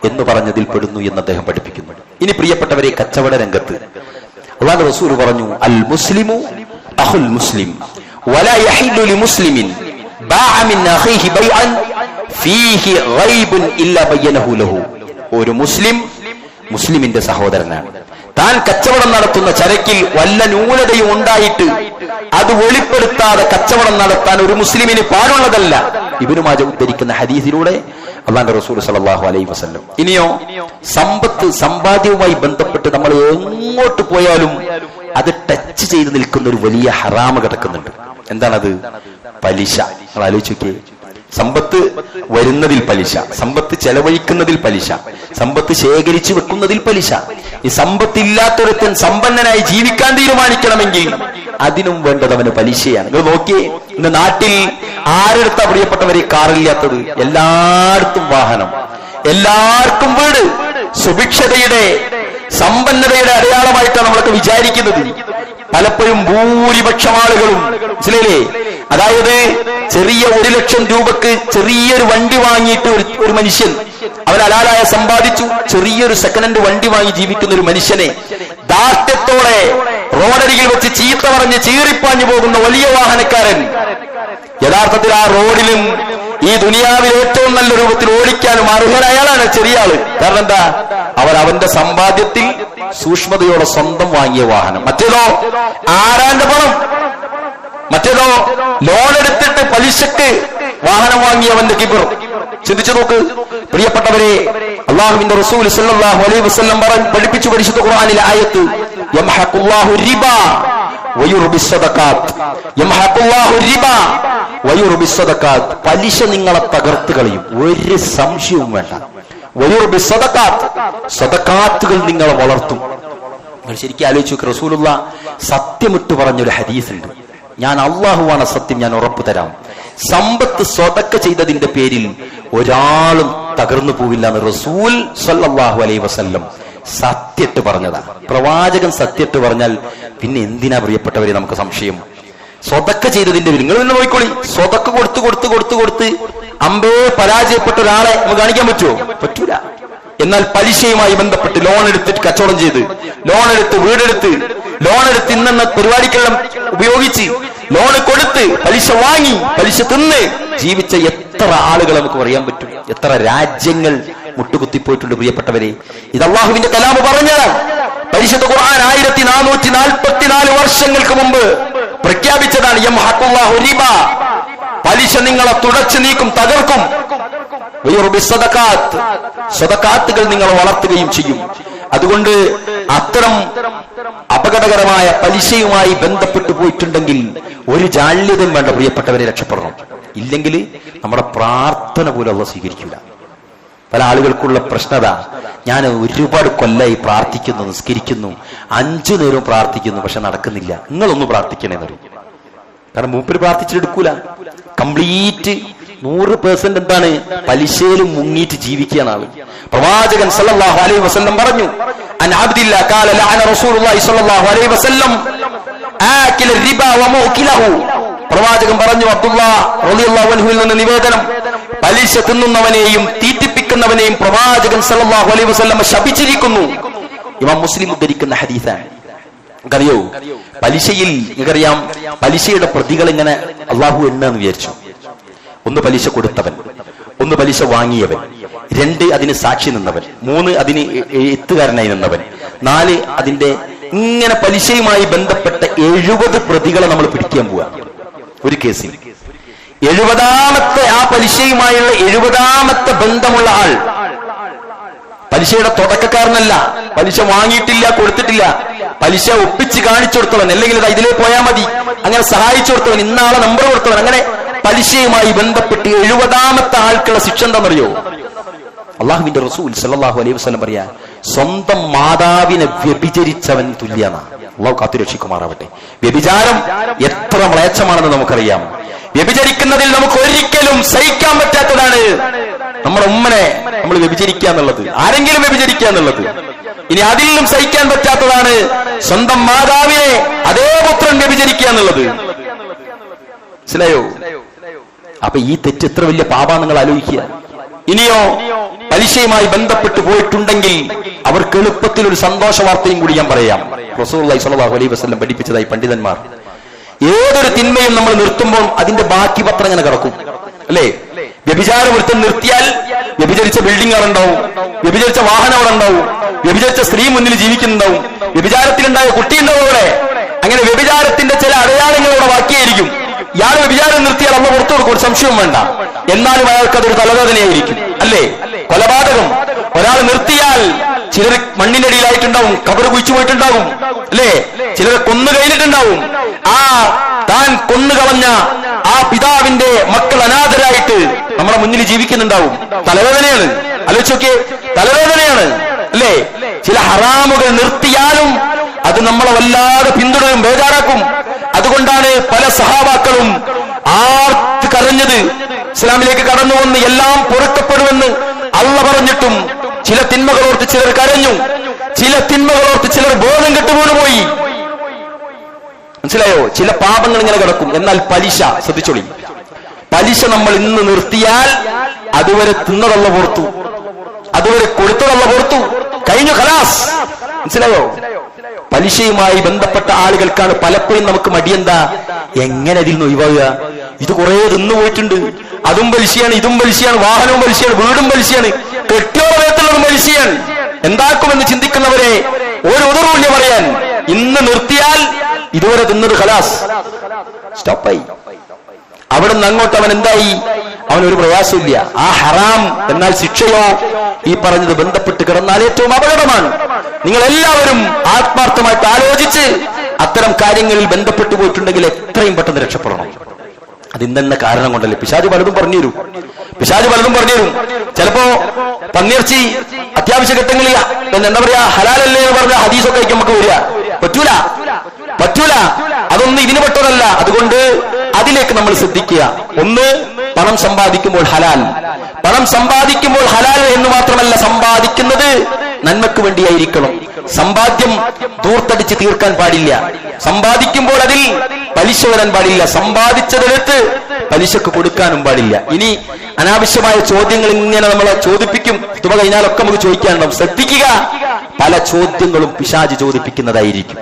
എന്ന് പറഞ്ഞതിൽ പെടുന്നു എന്ന് അദ്ദേഹം പഠിപ്പിക്കുന്നു. ഇനി പ്രിയപ്പെട്ടവരെ, കച്ചവട രംഗത്ത് അല്ലാഹുവിന്റെ റസൂൽ പറഞ്ഞു, അൽ മുസ്ലിമു അഖുൽ മുസ്ലിം വലാ യഹില്ലു ലിമുസ്ലിമിൻ ബാഅ മിൻ അഖീഹി ബൈഅൻ ഫീഹി ഗൈബുൻ ഇല്ലാ ബയ്യനഹു ലഹു. ഒരു മുസ്ലിം മുസ്ലിമിന്റെ സഹോദരനാണ്. താൻ കച്ചവടം നടത്തുന്ന ചരക്കിൽ വല്ല ന്യൂനതയും ഉണ്ടായിട്ട് അത് വെളിപ്പെടുത്താതെ കച്ചവടം നടത്താൻ ഒരു മുസ്ലിമിന് പാടുള്ളതല്ല. ഇബ്നു മാജ ഉദ്ധരിക്കുന്ന ഹദീസിലൂടെ അല്ലാഹുവിന്റെ റസൂൽ സല്ലല്ലാഹു അലൈഹി വസല്ലം. ഇനിയോ സമ്പത്ത്, സമ്പാദ്യവുമായി ബന്ധപ്പെട്ട് നമ്മൾ എങ്ങോട്ട് പോയാലും അത് ടച്ച് ചെയ്ത് നിൽക്കുന്ന ഒരു വലിയ ഹറാമ് കിടക്കുന്നുണ്ട്. എന്താണത്? പലിശ. നിങ്ങൾ ആലോചിച്ച് നോക്കിയേ. സമ്പത്ത് വരുന്നതിൽ പലിശ, സമ്പത്ത് ചെലവഴിക്കുന്നതിൽ പലിശ, സമ്പത്ത് ശേഖരിച്ചു വെക്കുന്നതിൽ പലിശ. ഈ സമ്പത്തില്ലാത്തൊരുത്തൻ സമ്പന്നനായി ജീവിക്കാൻ തീരുമാനിക്കണമെങ്കിൽ അതിനും വേണ്ടത് അവന് പലിശയാണ്. നിങ്ങൾ നോക്കിയേ, ഇന്ന് നാട്ടിൽ ആരെടുത്താ പ്രിയപ്പെട്ടവരെ കാറില്ലാത്തത്? എല്ലായിടത്തും വാഹനം, എല്ലാവർക്കും വീട്. സുഭിക്ഷതയുടെ, സമ്പന്നതയുടെ അടയാളമായിട്ടാണ് നമ്മളൊക്കെ വിചാരിക്കുന്നത്. പലപ്പോഴും ഭൂരിപക്ഷം ആളുകളും, മനസ്സിലായില്ലേ, അതായത് ചെറിയ 1 ലക്ഷം രൂപക്ക് ചെറിയൊരു വണ്ടി വാങ്ങിയിട്ട് ഒരു മനുഷ്യൻ അവൻ ഹലാലായ സമ്പാദിച്ചു, ചെറിയൊരു സെക്കൻഡ് ഹാൻഡ് വണ്ടി വാങ്ങി ജീവിക്കുന്ന ഒരു മനുഷ്യനെ ദാർഢ്യത്തോടെ റോഡരികിൽ വെച്ച് ചീത്ത പറഞ്ഞ് ചീറിപ്പാഞ്ഞു പോകുന്ന വലിയ വാഹനക്കാരൻ യഥാർത്ഥത്തിൽ ആ റോഡിലും ഈ ദുനിയാവിൽ ഏറ്റവും നല്ല രൂപത്തിൽ ഓടിക്കാനും അർഹൻ അയാളാണ്, ചെറിയ ആള്. കാരണം എന്താ? അവന്റെ സമ്പാദ്യത്തിൽ സൂക്ഷ്മതയോടെ സ്വന്തം വാങ്ങിയ വാഹനം. മറ്റേതോ ആരാന്റെ പണം, മറ്റേതോ ലോൺ എടുത്തിട്ട് പലിശക്ക് വാഹനം വാങ്ങിയവന്റെ കിബർ. ചിന്തിച്ചു നോക്ക് പ്രിയപ്പെട്ടവരെ. അല്ലാഹുവിന്റെ റസൂൽ സല്ലല്ലാഹു അലൈഹി വസല്ലം പഠിപ്പിച്ചു പരിശുദ്ധ ഖുർആനിലെ ആയത്ത് യംഹഖുല്ലാഹു റിബ വയുർബിസ് സദഖാത്ത്. യംഹഖുല്ലാഹു റിബ വയുർബിസ് സദഖാത്ത്. പലിശ നിങ്ങളെ തകർത്ത് കളയും, ഒരു സംശയവും വേണ്ട. വയുർബിസ് സദഖാത്ത്, സദഖാത്തുകൾ നിങ്ങളെ വളർത്തും. നിങ്ങൾ ശരിക്കും ആലോചിച്ചു നോക്ക്. റസൂലുള്ളാഹ് സത്യമിട്ട് പറഞ്ഞൊരു ഹദീസുണ്ട്, ഞാൻ അള്ളാഹുവാണ് സത്യം, ഞാൻ ഉറപ്പു തരാം, സമ്പത്ത് സ്വതക്ക ചെയ്തതിന്റെ പേരിൽ ഒരാളും തകർന്നു പോവില്ല എന്ന് റസൂൽ സല്ലല്ലാഹു അലൈഹി വസല്ലം സത്യട്ട് പറഞ്ഞതാ. പ്രവാചകൻ സത്യട്ട് പറഞ്ഞാൽ പിന്നെ എന്തിനാ പ്രിയപ്പെട്ടവരെ നമുക്ക് സംശയം? സ്വതക്ക ചെയ്തതിന്റെ പേരിൽ നിങ്ങൾ തന്നെ നോക്കിക്കോളി. സ്വതക്ക കൊടുത്ത് അമ്പേ പരാജയപ്പെട്ട ഒരാളെ നമുക്ക് കാണിക്കാൻ പറ്റുമോ? പറ്റൂല. എന്നാൽ പലിശയുമായി ബന്ധപ്പെട്ട് ലോൺ എടുത്തിട്ട് കച്ചവടം ചെയ്ത്, ലോൺ എടുത്ത് വീടെടുത്ത്, ലോൺ എടുത്ത് ഇന്നെന്ന പരിപാടിക്കെല്ലാം ഉപയോഗിച്ച് ലോൺ കൊടുത്ത് പലിശ വാങ്ങി പലിശ തിന്ന് ജീവിച്ച എത്ര ആളുകൾ നമുക്ക് പറയാൻ പറ്റും? എത്ര രാജ്യങ്ങൾ മുട്ടുകുത്തിപ്പോയിട്ടുണ്ട് പ്രിയപ്പെട്ടവരെ. ഇത് അല്ലാഹുവിന്റെ കലാമ് പറഞ്ഞതാണ്. പരിശുദ്ധ ഖുർആൻ 1444 വർഷങ്ങൾക്ക് മുമ്പ് പ്രഖ്യാപിച്ചതാണ്. യംഹഖുല്ലാഹു റിബ, പലിശ നിങ്ങളെ തുടച്ചു നീക്കും, തകർക്കും. സദഖാത്തുകൾ നിങ്ങൾ വളർത്തുകയും ചെയ്യും. അതുകൊണ്ട് അത്തരം അപകടകരമായ പലിശയുമായി ബന്ധപ്പെട്ടു പോയിട്ടുണ്ടെങ്കിൽ ഒരു ജാള്യതയും വേണ്ട പ്രിയപ്പെട്ടവരെ, രക്ഷപ്പെടണം. ഇല്ലെങ്കിൽ നമ്മുടെ പ്രാർത്ഥന പോലും അല്ലാഹു സ്വീകരിക്കില്ല. പല ആളുകൾക്കുള്ള പ്രശ്നത, ഞാൻ ഒരുപാട് കൊല്ലായി പ്രാർത്ഥിക്കുന്നു, നിസ്കരിക്കുന്നു, 5 നേരവും പ്രാർത്ഥിക്കുന്നു, പക്ഷെ നടക്കുന്നില്ല. നിങ്ങളൊന്ന് പ്രാർത്ഥിക്കണേന്ന് പറയും. കാരണം മൂപ്പര് പ്രാർത്ഥിച്ചെടുക്കൂല. കംപ്ലീറ്റ് 100% എന്താണ്? പലിശയിൽ മുങ്ങിയിട്ട് ജീവിക്കുകയാണ് ആള്. പ്രവാചകൻ സല്ലല്ലാഹു അലൈഹി വസല്ലം പറഞ്ഞു, അൻ അബ്ദില്ലാ ഖാല ലഅന റസൂലുള്ളാഹി സല്ലല്ലാഹു അലൈഹി വസല്ലം ആകില റിബ വമുകിലഹു. പ്രവാചകൻ പറഞ്ഞു, അബ്ദുല്ലാഹ് റളിയല്ലാഹു അൻഹുവിൽ നിന്ന് നിവേദനം, പലിശ തിന്നുന്നവനെയും തീറ്റിപ്പിക്കുന്നവനെയും പ്രവാചകൻ സല്ലല്ലാഹു അലൈഹി വസല്ലം ശപിച്ചിരിക്കുന്നു. ഇമാം മുസ്ലിം ഉദ്ധരിക്കുന്ന ഹദീസാണ്. അറിയോ, പലിശയിൽ നിങ്ങൾക്കറിയാം, പലിശയുടെ പ്രതികൾ ഇങ്ങനെ അള്ളാഹു എണ്ണാന്ന് വിചാരിച്ചു. 1 പലിശ കൊടുത്തവൻ, 1 പലിശ വാങ്ങിയവൻ, 2 അതിന് സാക്ഷി നിന്നവൻ, 3 അതിന് എത്തുകാരനായി നിന്നവൻ, 4 അതിന്റെ ഇങ്ങനെ പലിശയുമായി ബന്ധപ്പെട്ട 70 പ്രതികളെ നമ്മൾ പിടിക്കാൻ പോവുക ഒരു കേസിൽ. 70ാമത്തെ ആ പലിശയുമായുള്ള 70ാമത്തെ ബന്ധമുള്ള ആൾ പലിശയുടെ തുടക്കക്കാരനല്ല, പലിശ വാങ്ങിയിട്ടില്ല, കൊടുത്തിട്ടില്ല, പലിശ ഒപ്പിച്ച് കാണിച്ചു കൊടുത്തവൻ, അല്ലെങ്കിൽ ഇതിലേ പോയാൽ മതി അങ്ങനെ സഹായിച്ചു കൊടുത്തവൻ, ഇന്നാളെ നമ്പർ കൊടുത്തവൻ, അങ്ങനെ പലിശയുമായി ബന്ധപ്പെട്ട് 70ാമത്തെ ആൾക്കുള്ള ശിക്ഷ എന്താണെന്നറിയോ? അള്ളാഹുവിന്റെ റസൂൽ സല്ലല്ലാഹു അലൈഹി വസല്ലം പറയാ, സ്വന്തം മാതാവിനെ വ്യഭിചരിച്ചവൻ തുല്യനാണ്. അള്ളാഹു കാത്തുരക്ഷിക്കുമാറാവട്ടെ. വ്യഭിചാരം എത്ര മ്ലേച്ഛമാണെന്ന് നമുക്കറിയാം. വ്യഭിചരിക്കുന്നതിൽ നമുക്ക് ഒരിക്കലും സഹിക്കാൻ പറ്റാത്തതാണ് നമ്മുടെ ഉമ്മനെ നമ്മൾ വ്യഭിചരിക്കുക എന്നുള്ളത്, ആരെങ്കിലും വ്യഭിചരിക്കുക എന്നുള്ളത്. ഇനി അതിലും സഹിക്കാൻ പറ്റാത്തതാണ് സ്വന്തം മാതാവിനെ അതേ പുത്രൻ വ്യഭിചരിക്കുക എന്നുള്ളത്. മനസ്സിലായോ? അപ്പൊ ഈ തെറ്റ് എത്ര വലിയ പാപാ നിങ്ങൾ ആലോചിക്കുക. ഇനിയോ പലിശയുമായി ബന്ധപ്പെട്ട് പോയിട്ടുണ്ടെങ്കിൽ അവർക്ക് എളുപ്പത്തിൽ ഒരു സന്തോഷ വാർത്തയും കൂടി ഞാൻ പറയാം. റസൂലുള്ളാഹി സ്വല്ലല്ലാഹു അലൈഹി വസല്ലം പഠിപ്പിച്ചതായി പണ്ഡിതന്മാർ, ഏതൊരു തിന്മയും നമ്മൾ നിർത്തുമ്പോൾ അതിന്റെ ബാക്കി പത്രം ഇങ്ങനെ കിടക്കും, അല്ലേ? വ്യഭിചാരം ഒരുത്തൻ നിർത്തിയാൽ വ്യഭിചരിച്ച ബിൽഡിംഗ് അവിടെ ഉണ്ടാവും, വ്യഭിചരിച്ച വാഹനം അവിടെ ഉണ്ടാവും, വ്യഭിചരിച്ച സ്ത്രീ മുന്നിൽ ജീവിക്കുന്നുണ്ടാവും, വ്യഭിചാരത്തിലുണ്ടായ കുട്ടി ഉണ്ടാവും അവിടെ. അങ്ങനെ വ്യഭിചാരത്തിന്റെ ചില അടയാളങ്ങൾ അവിടെ ബാക്കിയായിരിക്കും. ഇയാൾ വ്യഭിചാരം നിർത്തിയാൽ അമ്മ പുറത്തു കൊടുക്കും, ഒരു സംശയവും വേണ്ട. എന്നാലും അയാൾക്ക് അതൊരു തലവേദനയായിരിക്കും, അല്ലേ? കൊലപാതകം ഒരാൾ നിർത്തിയാൽ ചിലർ മണ്ണിന്റെ അടിയിലായിട്ടുണ്ടാവും, കബറ് കുഴിച്ചു പോയിട്ടുണ്ടാവും, അല്ലേ? ചിലരെ കൊന്നു കഴിഞ്ഞിട്ടുണ്ടാവും. ആ താൻ കൊന്നുകളഞ്ഞ ആ പിതാവിന്റെ മക്കൾ അനാഥരായിട്ട് നമ്മുടെ മുന്നിൽ ജീവിക്കുന്നുണ്ടാവും. തലവേദനയാണ്, ആലോചിച്ചൊക്കെ, തലവേദനയാണ്, അല്ലേ? ചില ഹറാമുകൾ നിർത്തിയാലും അത് നമ്മളെ വല്ലാതെ പിന്തുടരും, ബേജാറാക്കും. അതുകൊണ്ടാണ് പല സഹാബാക്കളും ആർത്ത് കരഞ്ഞത്. ഇസ്ലാമിലേക്ക് കടന്നു വന്ന് എല്ലാം പൊറുക്കപ്പെടുമെന്ന് അള്ള പറഞ്ഞിട്ടും ചില തിന്മകളോർത്ത് ചിലർ കരഞ്ഞു, ചില തിന്മകളോർത്ത് ചിലർ ബോധം കെട്ടുപോയി. മനസ്സിലായോ? ചില പാപങ്ങൾ ഇങ്ങനെ കിടക്കും. എന്നാൽ പലിശ ശ്രദ്ധിച്ചോളി, പലിശ നമ്മൾ ഇന്ന് നിർത്തിയാൽ അതുവരെ തിന്നതള്ള പുറത്തു, അതുവരെ കൊടുത്തതള്ള പുറത്തു, കഴിഞ്ഞു, ഖലാസ്. മനസ്സിലായോ? പലിശയുമായി ബന്ധപ്പെട്ട ആളുകൾക്കാണ് പലപ്പോഴും നമുക്ക് മടിയെന്താ, എങ്ങനെ ഇതിൽ നിന്ന് ഒഴിവാകുക? ഇത് കുറെ തിന്നു പോയിട്ടുണ്ട്, അതും പലിശയാണ്, ഇതും പലിശയാണ്, വാഹനവും പലിശയാണ്, വീടും പലിശയാണ്, കെട്ടിയോളത്തുള്ളതും പലിശയാണ്. എന്താക്കുമെന്ന് ചിന്തിക്കുന്നവരെ ഒരു ഉദറുമില്ല പറയാൻ. ഇന്ന് നിർത്തിയാൽ ഇതുവരെ തിന്നത് ഖലാസ്, സ്റ്റോപ്പായി. അവിടെ നിന്ന് അങ്ങോട്ട് അവൻ എന്തായി? അവനൊരു പ്രയാസമില്ല. ആ ഹറാം എന്നാൽ ശിക്ഷയോ ഈ പറഞ്ഞത് ബന്ധപ്പെട്ട് കിടന്നാൽ ഏറ്റവും അപകടമാണ്. നിങ്ങൾ എല്ലാവരും ആത്മാർത്ഥമായിട്ട് ആലോചിച്ച് അത്തരം കാര്യങ്ങളിൽ ബന്ധപ്പെട്ടു പോയിട്ടുണ്ടെങ്കിൽ എത്രയും പെട്ടെന്ന് രക്ഷപ്പെടണം. അതിന്നെന്ന കാരണം കൊണ്ടല്ലേ. പിശാച് പലതും പറഞ്ഞു തരും. ചിലപ്പോ പന്നിയിറച്ചി അത്യാവശ്യ ഘട്ടങ്ങളിൽ എന്താ പറയാ ഹലാലല്ലേ എന്ന് പറഞ്ഞ ഹദീസൊക്കെ ആയിരിക്കും നമുക്ക് വരിക. പറ്റൂല, അതൊന്നും ഇതിന് പെട്ടതല്ല. അതുകൊണ്ട് അതിലേക്ക് നമ്മൾ ശ്രദ്ധിക്കുക. ഒന്ന്, പണം സമ്പാദിക്കുമ്പോൾ ഹലാൽ. പണം സമ്പാദിക്കുമ്പോൾ ഹലാൽ എന്ന് മാത്രമല്ല, സമ്പാദിക്കുന്നത് നന്മക്ക് വേണ്ടിയായിരിക്കണം. സമ്പാദ്യം ദൂർത്തടിച്ച് തീർക്കാൻ പാടില്ല. സമ്പാദിക്കുമ്പോൾ അതിൽ പലിശ വരാൻ പാടില്ല. സമ്പാദിച്ചതെടുത്ത് പലിശക്ക് കൊടുക്കാനും പാടില്ല. ഇനി അനാവശ്യമായ ചോദ്യങ്ങൾ ഇങ്ങനെ നമ്മളെ ചോദിപ്പിക്കും. തുക കഴിഞ്ഞാലൊക്കെ നമുക്ക് ചോദിക്കാനുണ്ടാവും. ശ്രദ്ധിക്കുക, പല ചോദ്യങ്ങളും പിശാച് ചോദിപ്പിക്കുന്നതായിരിക്കും.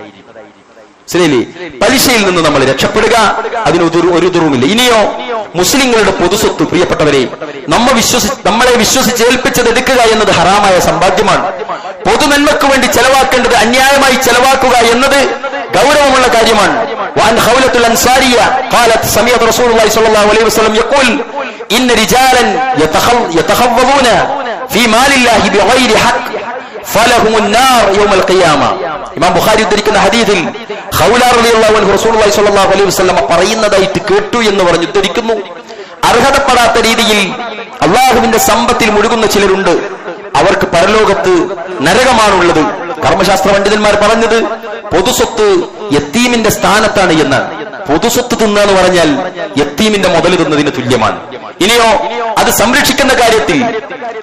ശരിയല്ലേ? പലിശയിൽ നിന്ന് നമ്മൾ രക്ഷപ്പെടുക, അതിന് ഒരു ദുർവുമില്ല. ഇനിയോ, മുസ്ലിങ്ങളുടെ പൊതുസ്വത്ത്, പ്രിയപ്പെട്ടവരെ, നമ്മളെ വിശ്വസിച്ച് ഏൽപ്പിച്ചത് എടുക്കുക എന്നത് ഹറാമായ സമ്പാദ്യമാണ്. പൊതുനന്മക്ക് വേണ്ടി ചെലവാക്കേണ്ടത് അന്യായമായി ചെലവാക്കുക എന്നത് ഗൗരവമുള്ള കാര്യമാണ്. وعن خولة الأنصارية قالت سمعت رسول الله صلى الله عليه وسلم يقول إن رجالا يتخوضون في مال الله بغير حق فلهم النار يوم القيامة. ഇമാം ബുഖാരി ഉദ്ധരിക്കുന്ന ഹദീസിൽ ഖൗല റളിയല്ലാഹു അൻഹു റസൂലുള്ളാഹി സ്വല്ലല്ലാഹു അലൈഹി വസല്ലം പറയുന്നതായിട്ട് കേട്ടു എന്ന് പറഞ്ഞു ഉദ്ധരിക്കുന്നു. അർഹതപ്പെടാത്ത രീതിയിൽ അള്ളാഹുവിന്റെ സമ്പത്തിൽ മുഴുകുന്ന ചിലരുണ്ട്. അവർക്ക് പരലോകത്ത് നരകമാണുള്ളത്. കർമ്മശാസ്ത്ര പണ്ഡിതന്മാർ പറഞ്ഞത് പൊതുസ്വത്ത് യത്തീമിന്റെ സ്ഥാനത്താണ് എന്നാണ്. പൊതുസ്വത്ത് തിന്നാന്ന് പറഞ്ഞാൽ യത്തീമിന്റെ മുതൽ തിന്നതിന് തുല്യമാണ്. ഇനിയോ, അത് സംരക്ഷിക്കുന്ന കാര്യത്തിൽ,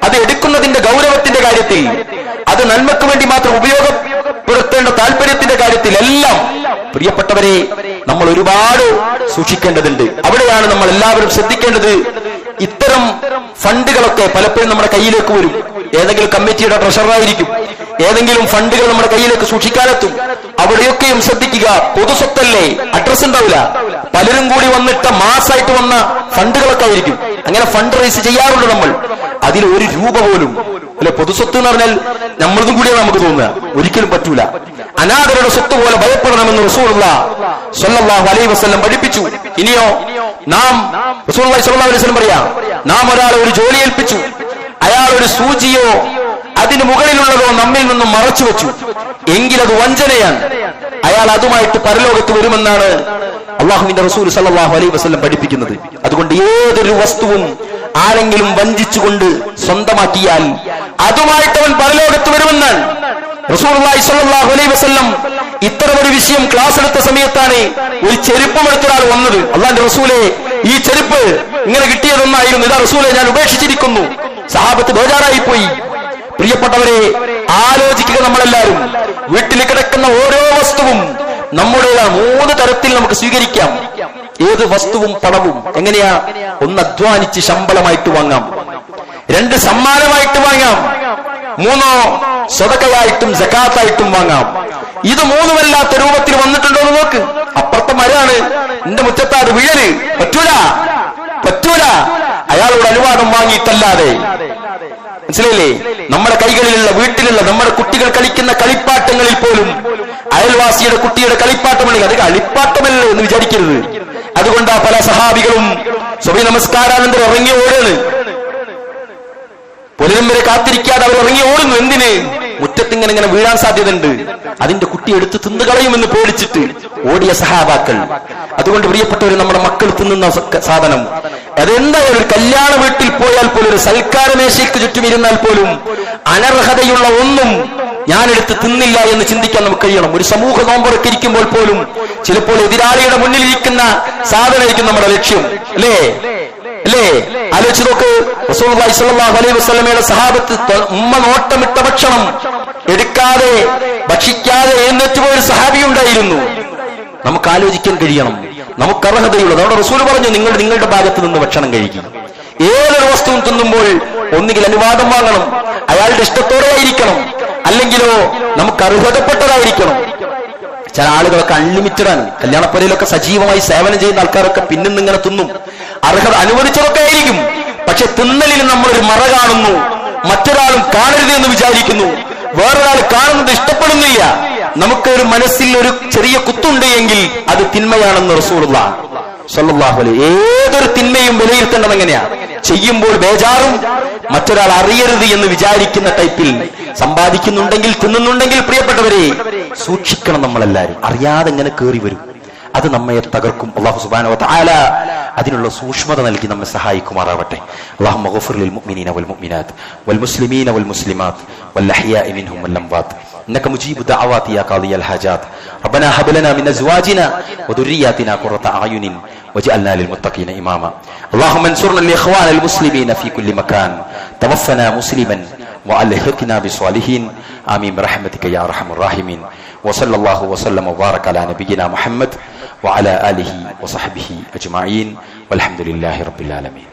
അത് എടുക്കുന്നതിന്റെ ഗൗരവത്തിന്റെ കാര്യത്തിൽ, അത് നന്മക്ക് വേണ്ടി മാത്രം ഉപയോഗപ്പെടുത്തേണ്ട താല്പര്യത്തിന്റെ കാര്യത്തിൽ എല്ലാം പ്രിയപ്പെട്ടവരെ നമ്മൾ ഒരുപാട് സൂക്ഷിക്കേണ്ടതുണ്ട്. അവിടെയാണ് നമ്മൾ എല്ലാവരും ശ്രദ്ധിക്കേണ്ടത്. ഇത്തരം ഫണ്ടുകളൊക്കെ പലപ്പോഴും നമ്മുടെ കയ്യിലേക്ക് വരും. ഏതെങ്കിലും കമ്മിറ്റിയുടെ ട്രഷററായിരിക്കും, ഏതെങ്കിലും ഫണ്ടുകൾ നമ്മുടെ കയ്യിലേക്ക് സൂക്ഷിക്കാനെത്തും. അവിടെയൊക്കെയും ശ്രദ്ധിക്കുക. പൊതുസ്വത്തല്ലേ, അഡ്രസ് ഉണ്ടാവില്ല. പലരും കൂടി വന്നിട്ട മാസമായിട്ട് വന്ന ഫണ്ടുകളൊക്കെ ആയിരിക്കും. അങ്ങനെ ഫണ്ട് റൈസ് ചെയ്യാറുണ്ട് നമ്മൾ. അതിൽ ഒരു രൂപ പോലും അല്ലെ പൊതുസ്വത്ത് എന്ന് പറഞ്ഞാൽ നമ്മളതും കൂടിയാണ് നമുക്ക് തോന്നുക. ഒരിക്കലും പറ്റൂല. അനാഥരുടെ സ്വത്ത് പോലെ ഭയപ്പെടണമെന്ന് റസൂലുള്ളാഹി സ്വല്ലല്ലാഹു അലൈഹി വസല്ലം പഠിപ്പിച്ചു. ഇനിയോ, നാം റസൂലുള്ളാഹി സ്വല്ലല്ലാഹു അലൈഹി വസല്ലം പറയാ, നാം ഒരാളെ ഒരു ജോലി ഏൽപ്പിച്ചു, അയാൾ ഒരു സൂചിയോ അതിന് മുകളിലുള്ളതോ നമ്മിൽ നിന്നും മറച്ചു വെച്ചു എങ്കിൽ അത് വഞ്ചനയാണ്. അയാൾ അതുമായിട്ട് പരലോകത്ത് വരുമെന്നാണ് അള്ളാഹുവിന്റെ റസൂൽ സല്ലല്ലാഹു അലൈഹി വസല്ലം പഠിപ്പിക്കുന്നത്. അതുകൊണ്ട് ഏതൊരു വസ്തുവും ആരെങ്കിലും വഞ്ചിച്ചുകൊണ്ട് സ്വന്തമാക്കിയാൽ അതുമായിട്ട് അവൻ പരലോകത്ത് വരുമെന്നാണ് റസൂലുള്ളാഹി സ്വല്ലല്ലാഹു അലൈഹി വസല്ലം. ഇത്തരമൊരു വിഷയം ക്ലാസ് എടുത്ത സമയത്താണ് ഒരു ചെരുപ്പം എടുത്തൊരാൾ വന്നത്. അള്ളാന്റെ റസൂലെ, ഈ ചെരുപ്പ് ഇങ്ങനെ കിട്ടിയതൊന്നായിരുന്നു, ഇതാ റസൂലെ ഞാൻ ഉപേക്ഷിച്ചിരിക്കുന്നു. സഹാബത്ത് ബേജാറായി പോയി. പ്രിയപ്പെട്ടവരെ, ആലോചിക്കുക. നമ്മളെല്ലാവരും വീട്ടിൽ കിടക്കുന്ന ഓരോ വസ്തുവും നമ്മുടെ 3 തരത്തിൽ നമുക്ക് സ്വീകരിക്കാം. ഏത് വസ്തുവും പണവും എങ്ങനെയാ? 1 അധ്വാനിച്ച് ശമ്പളമായിട്ട് വാങ്ങാം, 2 സമ്മാനമായിട്ട് വാങ്ങാം, 3 സ്വതക്കയായിട്ടും സകാത്തായിട്ടും വാങ്ങാം. ഇത് 3മല്ലാത്ത രൂപത്തിൽ വന്നിട്ടുണ്ടോ എന്ന് നോക്ക്. അപ്പുറത്തെ മരാണ്, എന്റെ മുറ്റത്താട് വീഴല്, പറ്റൂല. അയാളോട് അനുവാദം വാങ്ങിയിട്ടല്ലാതെ. മനസ്സിലായില്ലേ? നമ്മുടെ കൈകളിലുള്ള, വീട്ടിലുള്ള നമ്മുടെ കുട്ടികൾ കളിക്കുന്ന കളിപ്പാട്ടങ്ങളിൽ പോലും അയൽവാസിയുടെ കുട്ടിയുടെ കളിപ്പാട്ടമുണ്ടെങ്കിൽ അത് കളിപ്പാട്ടമല്ലേ എന്ന് വിചാരിക്കരുത്. അതുകൊണ്ട് പല സഹാബികളും സുബഹി നമസ്കാരാനന്തരം ഇറങ്ങി ഓടുന്നു. പുലരും വരെ കാത്തിരിക്കാതെ അവർ ഇറങ്ങി ഓടുന്നു. എന്തിന്? മുറ്റത്തിങ്ങനെ വീഴാൻ സാധ്യതയുണ്ട്, അതിന്റെ കുട്ടി എടുത്ത് തിന്നു കളയുമെന്ന് പേടിച്ചിട്ട് ഓടിയ സഹാബാക്കൾ. അതുകൊണ്ട് പ്രിയപ്പെട്ടവർ, നമ്മുടെ മക്കൾ തിന്നുന്ന സാധനം അതെന്തായാലും ഒരു കല്യാണ വീട്ടിൽ പോയാൽ പോലും, ഒരു സൽക്കാരമേശയ്ക്ക് ചുറ്റും ഇരുന്നാൽ പോലും അനർഹതയുള്ള ഒന്നും ഞാനെടുത്ത് തിന്നില്ല എന്ന് ചിന്തിക്കാൻ നമുക്ക് കഴിയണം. ഒരു സമൂഹ നോമ്പുറക്കെ ഇരിക്കുമ്പോൾ പോലും ചിലപ്പോൾ എതിരാളിയുടെ മുന്നിലിരിക്കുന്ന സാധനമായിരിക്കും നമ്മുടെ ലക്ഷ്യം. അല്ലേ? ആലോചിച്ച് നോക്ക്. റസൂലുള്ളാഹി സ്വല്ലല്ലാഹു അലൈഹി വസല്ലമയുടെ സഹാബത്ത് ഉമ്മ നോട്ടമിട്ട ഭക്ഷണം എടുക്കാതെ ഭക്ഷിക്കാതെ എഴുന്നേറ്റ് പോയൊരു സഹാബി ഉണ്ടായിരുന്നു. നമുക്ക് ആലോചിക്കാൻ കഴിയണം. നമുക്ക് അർഹതയുള്ളത്. അവിടെ റസൂൽ പറഞ്ഞു, നിങ്ങളുടെ ഭാഗത്ത് നിന്ന് ഭക്ഷണം കഴിക്കും. ഏതൊരു വസ്തുവും തിന്നുമ്പോൾ ഒന്നുകിൽ അനുവാദം വാങ്ങണം, അയാളുടെ ഇഷ്ടത്തോടെ ആയിരിക്കണം, അല്ലെങ്കിലോ നമുക്ക് അർഹതപ്പെട്ടതായിരിക്കണം. ചില ആളുകളൊക്കെ അൺലിമിറ്റഡ് ആണ്. കല്യാണപ്പുരയിലൊക്കെ സജീവമായി സേവനം ചെയ്യുന്ന ആൾക്കാരൊക്കെ പിന്നിന്ന് ഇങ്ങനെ തിന്നും. അർഹത അനുവദിച്ചതൊക്കെ ആയിരിക്കും. പക്ഷെ തിന്നലിൽ നമ്മളൊരു മറ കാണുന്നു, മറ്റൊരാളും കാണരുത് എന്ന് വിചാരിക്കുന്നു, വേറൊരാൾ കാണുന്നത് ഇഷ്ടപ്പെടുന്നില്ല. നമുക്കൊരു മനസ്സിൽ ഒരു ചെറിയ കുത്തുണ്ട് എങ്കിൽ അത് തിന്മയാണെന്ന് റസൂലുള്ളാഹി സ്വല്ലല്ലാഹു അലൈഹി. ഏതൊരു തിന്മയും വിലയിരുത്തേണ്ടത് എങ്ങനെയാ? ചെയ്യുമ്പോൾ ബേജാറും മറ്റൊരാൾ അറിയരുത് എന്ന് വിചാരിക്കുന്ന ടൈപ്പിൽ സമ്പാദിക്കുന്നുണ്ടെങ്കിൽ, തിന്നുന്നുണ്ടെങ്കിൽ, പ്രിയപ്പെട്ടവരെ സൂക്ഷിക്കണം. നമ്മളെല്ലാവരും അറിയാതെ ഇങ്ങനെ കയറി വരും. അത് നമ്മെ തകർക്കും. അല്ലാഹു സുബ്ഹാനഹു വ തആല അതിനുള്ള സൂക്ഷ്മത നൽകി നമ്മെ സഹായിക്കുമാറാവട്ടെ. അല്ലാഹുമ്മ ഗഫിർ ലിൽ മുഅ്മിനീന വൽ മുഅ്മിനാത്ത് വൽ മുസ്ലിമീന വൽ മുസ്ലിമാത്ത് വൽ അഹ്യാഇ മിൻഹും വൽ അംവാത്ത് ഇന്നക മുജീബു ദഅവാതി യാ ഖാദിയൽ ഹാജാത്ത് റബ്ബനാ ഹബ് ലനാ മിൻ അസ്വാജിനാ വദുർരിയാതിനാ ഖുറത അയുനിൻ വജഅൽനാ ലിൽ മുത്തഖീന ഇമാമാ. അല്ലാഹുമ്മ അൻസുർനാ ലി ഇഖ്വാനിൽ മുസ്ലിമീന ഫീ കുല്ലി മകാൻ തവഫനാ മുസ്ലിമൻ വഅൽഹിഖ്നാ ബിസ്വാലിഹീൻ ആമീൻ ബിറഹ്മതിക യാ അർഹമർ റഹീമീൻ. വസല്ലല്ലാഹു വസല്ലമ വബാറക അലാ നബിയിനാ മുഹമ്മദ് വഅലാ ആലിഹി വസഹ്ബിഹി അജ്മഈൻ വൽഹംദുലില്ലാഹി റബ്ബിൽ ആലമീൻ.